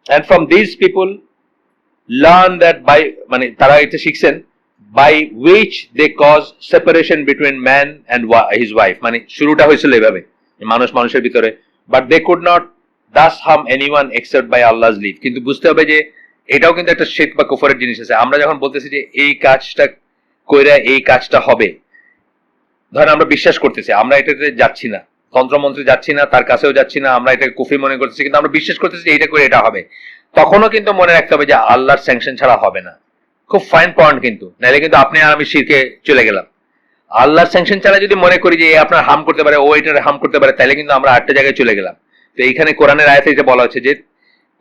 and from these people learn that by মানে তারা এটা শিখছেন by which they cause separation between man and his wife, মানে শুরুটা হয়েছিল এভাবে মানুষ মানুষের ভিতরে, but they could not thus harm anyone except by Allah's leave. কিন্তু বুঝতে হবে যে এটাও কিন্তু একটা শিরক বা কুফরের জিনিস আছে। আমরা যখন বলতেছি যে এই কাজটা কইরা এই কাজটা হবে, ধরেন আমরা বিশ্বাস করতেছি, আমরা এটাতে যাচ্ছি না, তন্ত্রমন্ত্রে যাচ্ছি না, তার কাছেও যাচ্ছি না, আমরা এটাকে কুফরি মনে করতেছি, কিন্তু আমরা বিশ্বাস করতেছি যে এটা করে এটা হবে, তখনও কিন্তু মনে রাখতে হবে যে আল্লাহর স্যাংশন ছাড়া হবে না। খুব ফাইন পয়েন্ট কিন্তু, নাহলে কিন্তু আপনি আর আমি শিরকে চলে গেলাম। আল্লাহর স্যাংশন ছাড়া যদি মনে করি যে আপনার হার্ম করতে পারে, ও এটার হার্ম করতে পারে, তাহলে কিন্তু আমরা আটটা জায়গায় চলে গেলাম। তো এইখানে কোরআনের আয়াতে এটা বলা হচ্ছে যে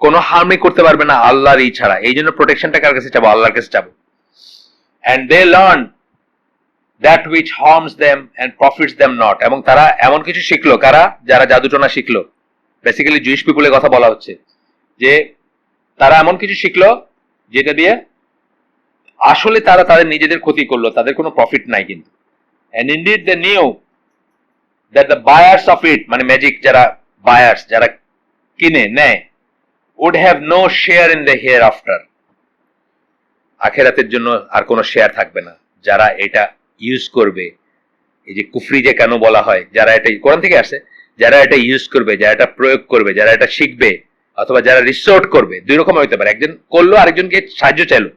কোনো হার্মই করতে পারবে না আল্লাহর ই ছাড়া। এই জন্য প্রোটেকশনটা কার কাছে চাবো? আল্লাহর কাছে চাবো। and they learn that which harms them and profits them not, এবং তারা এমন কিছু শিখলো, কারা? যারা জাদুটোনা শিখলো, বেসিক্যালি জুইশ পিপলের কথা বলা হচ্ছে, যে তারা এমন কিছু শিখলো যেটা দিয়ে আসলে তারা তাদের নিজেদের ক্ষতি করলো, তাদের কোনো প্রফিট নাই কিন্তু। and indeed they knew that the buyers of it, মানে ম্যাজিক যারা বায়ার্স, যারা কিনে নেয়, would have no share in the hereafter, আখেরাতের জন্য আর কোনো শেয়ার থাকবে না। যারা এটা ইউজ করবে, এই যে কুফরি যে কেন বলা হয়, যারা এটা কোরআন থেকে আসে, যারা এটা ইউজ করবে, যারা এটা প্রয়োগ করবে, যারা এটা শিখবে, অথবা যারা রিসোর্ট করবে, দুই রকম হইতে পারে। একজন করলো, আরেকজনকে সাহায্য চাইলো।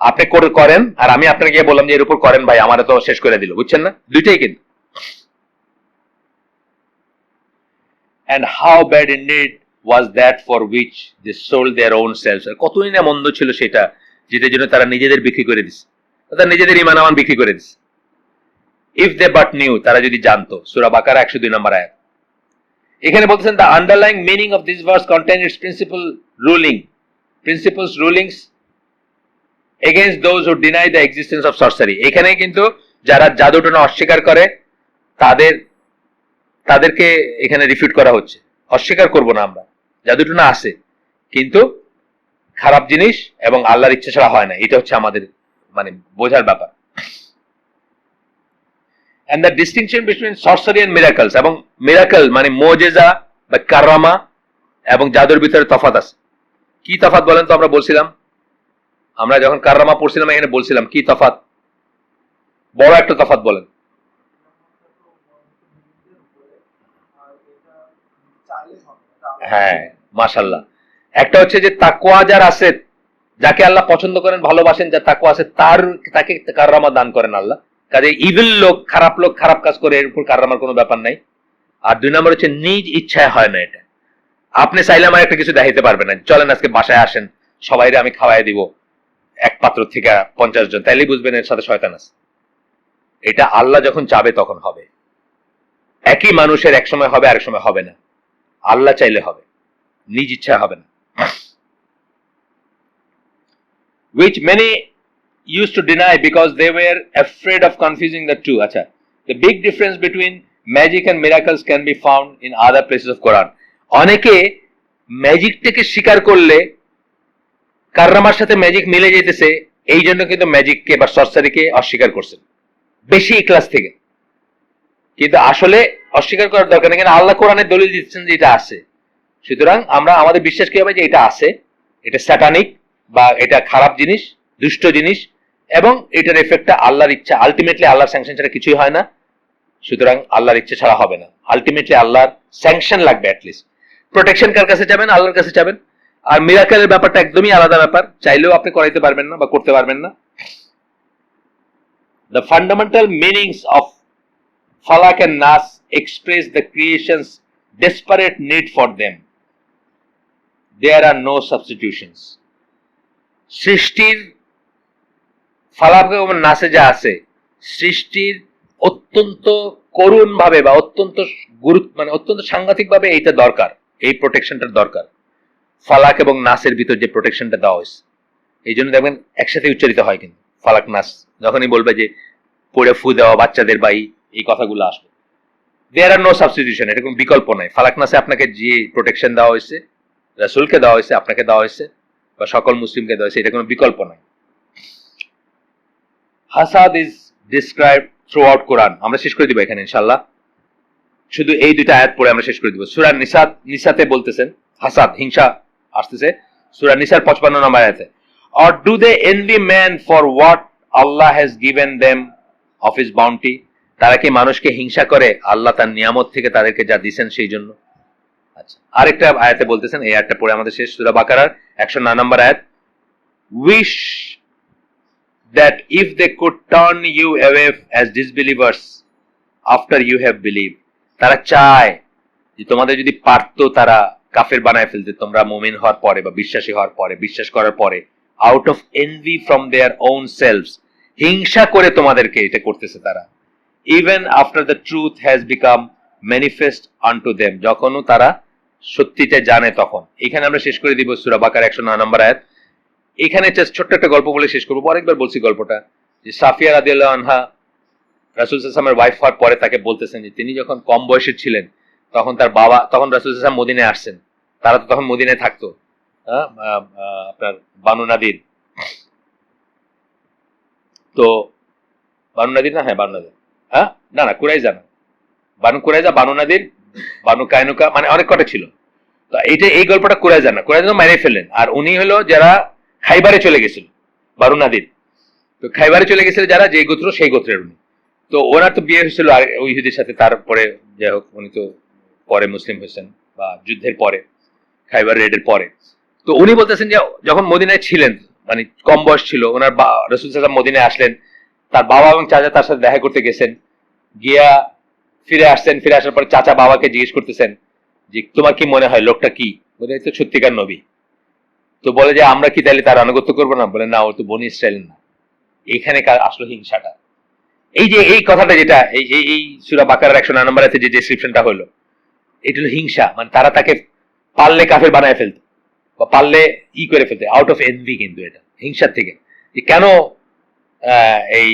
আপনি করেন আর আমি আপনাকে গিয়ে বললাম যে এর উপর করেন ভাই, আমারে তো শেষ করে দিল, বুঝছেন না? দুইটাই কিন্তু। and how bad indeed was that for which they sold their own selves, কতই না মন্দ ছিল সেটা, যেটার জন্য তারা নিজেদের বিক্রি করে দিছে, তারা নিজেদের ঈমান আমান বিক্রি করে দিছে। if they but knew, তারা যদি জানতো। সূরা বাকারা 102 নম্বর আয়াত। এখানে বলতেছেন the underlying meaning of this verse contains its principles rulings against those who deny the existence of sorcery. এখানে কিন্তু যারা জাদুটোনা অস্বীকার করে তাদেরকে এখানে রিফিউট করা হচ্ছে। অস্বীকার করব না আমরা, জাদুটোনা আছে, কিন্তু খারাপ জিনিস এবং আল্লাহর ইচ্ছা ছাড়া হয় না, এটা হচ্ছে আমাদের মানে বোঝার ব্যাপার। and the distinction between sorcery and miracles, এবং মিরাকল মানে মুজিজা বা কারামা এবং জাদুর ভিতরে তফাৎ আছে। কি তফাৎ বলেন তো? আমরা বলছিলাম, আমরা যখন কারামা পড়ছিলাম এখানে বলছিলাম কি তফাৎ, বড় একটা তফাৎ বলেন। হ্যাঁ, মাশাআল্লাহ। একটা হচ্ছে যে তাকওয়া যার আছে, যাকে আল্লাহ পছন্দ করেন, ভালোবাসেন, যার তাকওয়া আছে, তাকে কারামা দান করেন আল্লাহ। কাজে ইভিল লোক, খারাপ কাজ করে, এর উপর কারামার কোনো ব্যাপার নাই। আর দুই নম্বর হচ্ছে নিজ ইচ্ছায় হয় না এটা। আপনি চাইলে আমার একটা কিছু দেখাইতে পারবেন না, চলেন আজকে বাসায় আসেন, সবাইরে আমি খাওয়াই দিব এক পাত্র থেকে 50 জন, তাইলেই বুঝবেন এর সাথে শয়তান আছে। এটা আল্লাহ যখন চাবে তখন হবে। একই মানুষের এক সময় হবে, আরেক সময় হবে না। আল্লাহ চাইলে হবে, নিজ ইচ্ছা হবে না। which many used to deny because they were afraid of confusing the two. আচ্ছা, the big difference between magic and miracles can be found in other places of Quran. অনেকে ম্যাজিকটাকে স্বীকার করলে কারামার সাথে ম্যাজিক মিলে যেতেছে, এই জন্য কিন্তু ম্যাজিককে বা সরসারিকে অস্বীকার করছেন বেশি ক্লাস থেকে। কিন্তু আসলে অস্বীকার করার দরকার নেই, কিন্তু আল্লাহ কোরআনে দলিল দিচ্ছেন যে এটা আছে। সুতরাং আমরা আমাদের বিশ্বাস কি হবে যে এটা আছে, এটা স্যাটানিক বা এটা খারাপ জিনিস, দুষ্ট জিনিস, এবং এটার এফেক্টটা আল্লাহর ইচ্ছা, আলটিমেটলি আল্লাহর স্যাংশন ছাড়া কিছুই হয় না। সুতরাং আল্লাহর ইচ্ছা ছাড়া হবে না, আলটিমেটলি আল্লাহর স্যাংশন লাগবে। অ্যাটলিস্ট প্রোটেকশন কার কাছে যাবেন? আল্লাহর কাছে যাবেন। আর মিরাকেলের ব্যাপারটা একদমই আলাদা ব্যাপার, চাইলেও আপনি করাইতে পারবেন না বা করতে পারবেন না। The fundamental meanings of Falak and Nas express the creation's desperate need for them. There are no substitutions. সৃষ্টির ফালাক এবং নাসে যা আছে, সৃষ্টির অত্যন্ত করুণ ভাবে বা অত্যন্ত মানে অত্যন্ত সাংঘাতিক ভাবে এইটা দরকার, এই প্রোটেকশনটার দরকার। ফালাক এবং নাসের ভিতর যে প্রোটেকশনটা দেওয়া হয়েছে, এই জন্য দেখবেন একসাথে উচ্চারিত হয়। কিন্তু ফালাক নাস যখনই বলবে যে পড়ে ফু দেওয়া বাচ্চাদের বাই, এই কথাগুলো আসবে। দেয়ার আর নো সাবস্টিটিউশন, এটা কোনো বিকল্প নাই। ফালাক নাসে আপনাকে যে প্রোটেকশন দেওয়া হয়েছে, রাসূলকে দেওয়া হয়েছে, আপনাকে দেওয়া হয়েছে, বা সকল মুসলিমকে দেওয়া হয়েছে, এটা কোনো বিকল্প নাই। হাসাদ ইজ ডিসক্রাইবড থ্রু আউট কোরআন। আমরা শেষ করে দিব এখানে ইনশাআল্লাহ, শুধু এই দুইটা আয়াত পড়ে আমরা শেষ করে দিব। সূরা নিসাতে বলতেছেন হাসাদ, হিংসা আসতেছে। সূরা নিসার 55 নম্বর আয়াতে, or do they envy man for what Allah has given them of his bounty? তারা কি মানুষকে হিংসা করে আল্লাহ তার নিয়ামত থেকে তাদেরকে যা দিবেন সেই জন্য? আচ্ছা, আরেকটা আয়াতে বলতেছেন, এই আয়াতটা পড়ে আমাদের শেষ, সূরা বাকারার 109 নম্বর আয়াত, wish that if they could turn you away as disbelievers after you have believed, তারা চায় যে তোমাদের যদি পারতো তারা কাফের বানায় ফেলতে তোমরা মুমিন হওয়ার পরে বা বিশ্বাসী হওয়ার পরে, বিশ্বাস করার পরে, out of envy from their own selves, হিংসা করে তোমাদেরকে এটা করতেছে তারা, even after the truth has become manifest unto them, যখনও তারা সত্যিটা জানে তখন। এখানে আমরা শেষ করে দিব সূরা বাকারা 109 নম্বর আয়াত। এখানে ছোট্ট একটা গল্প বলে শেষ করবো, অনেকবার বলছি গল্পটা, যে সাফিয়া রাদিয়াল্লাহু আনহা রাসূল সাল্লাল্লাহু আলাইহি ওয়াসাল্লামের ওয়াইফ হওয়ার পরে তাকে বলতেছেন যে তিনি যখন কম বয়সে ছিলেন তখন তার বাবা, তখন রাসূল সাল্লাল্লাহু আলাইহি ওয়াসাল্লাম মদিনায় আসছেন, তারা তো তখন মদিনায় থাকতো, আপনার বানু নাদির, তো বানু নাদির না, হ্যাঁ বানু নাদির, হ্যাঁ না কুরাইজা না, বানু কুরাইজা, বানু নাদির, বানু কায়নুকা, মানে অনেক কটা ছিল। তো এই গল্পটা কুরাইজা না, কুরাইজা মেরে ফেললেন, আর উনি হলো যারা খাইবারে চলে গেছিল, বানু নাদির, তো খাইবারে চলে গেছিল যারা, যে গোত্র সেই গোত্রের উনি। তো ওনার তো বিয়ে হয়েছিল আর ওই ইহুদির সাথে, তারপরে যাই হোক উনি তো পরে মুসলিম হয়েছেন, বা যুদ্ধের পরে, খাইবার রেডের পরে। তো উনি বলতেছেন যে যখন মদিনায় ছিলেন, মানে কম বয়স ছিল ওনার, রাসূল সাল্লাল্লাহু আলাইহি ওয়াসাল্লাম মদিনায় আসলেন, তার বাবা এবং চাচা তার সাথে দেখা করতে গেছেন, গিয়া ফিরে আসছেন, ফিরে আসার পর চাচা বাবাকে জিজ্ঞেস করতেছেন যে তোমার কি মনে হয় লোকটা কি, বলে তো সত্যিকার নবী। তো বলে যে আমরা কি তাহলে তার আনুগত্য করবো না, বলে না ও তো বনি ইসরাইল না। এখানে আসলো হিংসাটা, এই যে এই কথাটা যেটা এই সূরা বাকারার 109 নম্বর আয়াতে যে ডেসক্রিপশনটা হলো, এটা হলো হিংসা, মানে তারা তাকে পারলে কাফের বানায় ফেলতো বা পারলে করে ফেলতে, আউট অফ এনভি, কিন্তু এটা হিংসার থেকে, যে কেন এই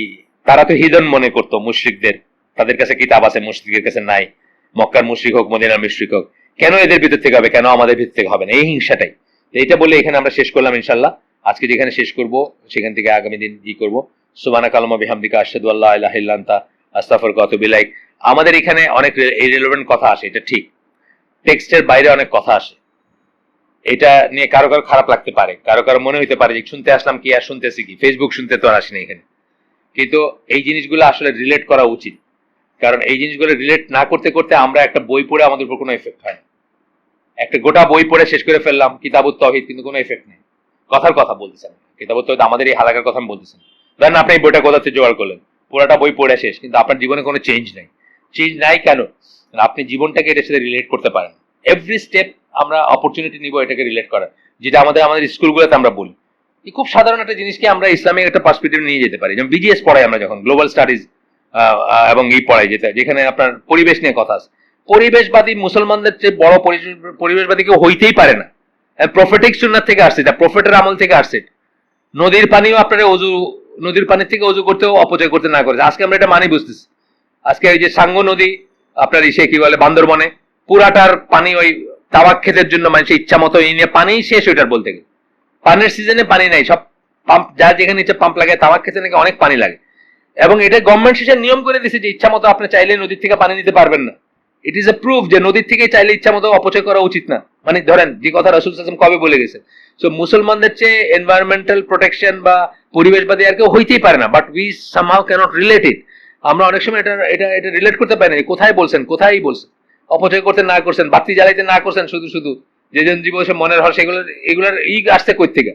তারা তো হিদন মনে করতো মুশরিকদের, তাদের কাছে কিতাব আছে, মুশরিকের কাছে নাই, মক্কার মুশরিক হোক মদিনার মুশরিক হোক, কেন এদের ভিতর থেকে হবে, কেন আমাদের ভিতর থেকে হবে না, এই হিংসাটাই। এইটা বলে এখানে আমরা শেষ করলাম ইনশাআল্লাহ। আজকে যেখানে শেষ করব সেখান থেকে আগামী দিন কি করব, সুবহানাকা আল্লাহুম্মা বিহামদিকা আশহাদু আল্লা ইলাহা ইল্লা আনতা আস্তাগফিরুকা ওয়া আতুবু ইলাইক। আমাদের এখানে অনেক ইররিলেভেন্ট কথা আসে, এটা ঠিক, টেক্সটের বাইরে অনেক কথা আসে, এটা নিয়ে কারো কারো খারাপ লাগতে পারে, কারো কারো মনে হইতে পারে যে শুনতে আসলাম কি আর শুনতেছি কি, ফেসবুক শুনতে তো আর আসি না এখানে। কিন্তু এই জিনিসগুলো আসলে রিলেট করা উচিত, কারণ এই জিনিসগুলো রিলেট না করতে করতে আমরা একটা বই পড়ে আমাদের উপর কোনো এফেক্ট হয় না। একটা গোটা বই পড়ে শেষ করে ফেললাম কিতাবুত তাওহীদ, কিন্তু কোনো এফেক্ট নেই, কথার কথা বলতেছেন কিতাবুত তাওহীদ, আমাদের এই হালাকার কথা বলতেছেন। ধরেন আপনি এই বইটা কোথা থেকে জোগাড় করলেন, পুরোটা বই পড়ে শেষ, কিন্তু আপনার জীবনে কোনো চেঞ্জ নাই। চেঞ্জ নাই কেন? আপনি জীবনটাকে এটার সাথে রিলেট করতে পারেন। এভরি স্টেপ আমরা অপরচুনিটি নিব এটাকে রিলেট করার, যেটা আমাদের স্কুলগুলোতে আমরা বলি। এই খুব সাধারণ একটা জিনিসকে আমরা ইসলামিক একটা পার্সপেক্টিভ নিয়ে যেতে পারি। যেমন বিজিএস পড়াই আমরা যখন, গ্লোবাল স্টাডিজ এবং পড়াই, যেখানে আপনার পরিবেশ নিয়ে কথা আছে। পরিবেশবাদী মুসলমানদের চেয়ে বড় পরিবেশবাদী কেউ হইতেই পারে না। প্রফেটিক সুন্নাত থেকে আসছে, এটা প্রফেটের আমল থেকে আসছে। নদীর পানিও আপনারা নদীর পানির থেকে অজু করতেও অপচয় করতে না করেছে। আজকে আমরা এটা মানি বুঝতেছি। আজকে ওই যে সাঙ্গু নদী আপনার ইসে কি বলে বান্দরবনে, পুরাটার পানি ওই তাবাক ক্ষেতের জন্য মানুষের ইচ্ছা মতো নিয়ে পানি শেষ, ওইটার বলতে গেলে পানির সিজনে পানি নাই, সব পাম্প যার যেখানে ইচ্ছা পাম্প লাগে, তাবাক খেতে নাকি অনেক পানি লাগে। এবং এটা গভর্নমেন্ট শেষে নিয়ম করে দিয়েছে যে ইচ্ছা মতো আপনি চাইলে নদীর থেকে পানি নিতে পারবেন না। ইট ইজ এ প্রুফ যে নদীর থেকে চাইলে ইচ্ছা মতো অপচয় করা উচিত না। মানে ধরেন যে কথা রাসূল সাল্লাল্লাহু আলাইহি ওয়াসাল্লাম কবে বলে গেছে। সো মুসলমানদের চেয়ে এনভায়রনমেন্টাল প্রোটেকশন বা পরিবেশবাদী আর কেউ হইতেই পারে না, but we somehow cannot relate it. আমরা অনেক সময় এটা রিলেট করতে পারি না, কোথায় বলছেন, কোথায় বলছেন অপচয় করতে না করছেন, বাতি জ্বালাইতে না করছেন, শুধু যে জন জীবন মনের হয় এগুলোর আসছে কই থেকে,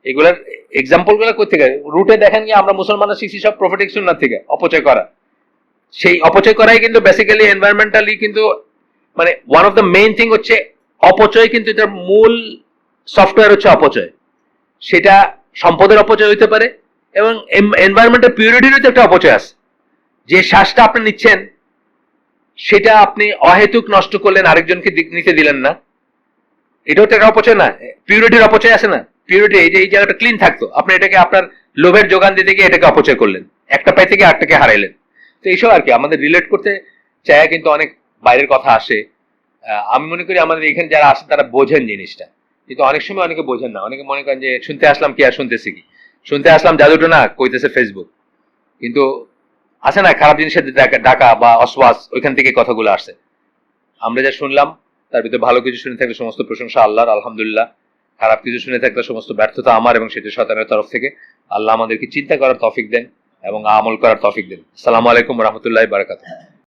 এগুলার এক্সাম্পল গুলো কই থেকে? রুটে দেখেন কি আমরা মুসলমানরা শিখছি সব প্রফেটিক সুন্নাত থেকে অপচয় করা। সেই অপচয় করাই কিন্তু বেসিক্যালি এনভায়রনমেন্টালি কিন্তু মানে one of the main thing হচ্ছে অপচয়, কিন্তু এটার মূল সফটওয়্যার হচ্ছে অপচয়। সেটা সম্পদের অপচয় হইতে পারে এবং এনভায়রনমেন্টাল পিউরিটিরও তো একটা অপচয় আছে। যে শ্বাসটা আপনি নিচ্ছেন সেটা আপনি অহেতুক নষ্ট করলেন, আরেকজনকে নিতে দিলেন না, এটাও তো একটা অপচয় না? পিউরিটির অপচয় আছে না? পিউরিটি এই জায়গাটা ক্লিন থাকতো, আপনি এটাকে আপনার লোভের যোগান দিতে গিয়ে এটাকে অপচয় করলেন, একটা পাই থেকে আরেকটাকে হারাইলেন। তো এইসব আর কি আমাদের রিলেট করতে চায়, কিন্তু অনেক বাইরের কথা আসে। আমি মনে করি আমাদের এখানে যারা আসেন তারা বোঝেন জিনিসটা, কিন্তু অনেক সময় অনেকে বোঝেন না। অনেকে মনে করেন যে শুনতে আসলাম কি আর শুনতেছি কি, শুনতে আসলাম জাদুটো না কইতেছে ফেসবুক, কিন্তু আছে না খারাপ জিনিসের ডাকা বা অসওয়াস, ওইখান থেকে কথাগুলো আসছে। আমরা যা শুনলাম তার ভিতরে ভালো কিছু শুনে থাকলে সমস্ত প্রশংসা আল্লাহর, আলহামদুলিল্লাহ। খারাপ কিছু শুনে থাকলে সমস্ত ব্যর্থতা আমার এবং সেটা শয়তানের তরফ থেকে। আল্লাহ আমাদেরকে চিন্তা করার তৌফিক দেন এবং আমল করার তৌফিক দেন। আসসালামু আলাইকুম ওয়া রাহমাতুল্লাহি ওয়া বারাকাতুহু।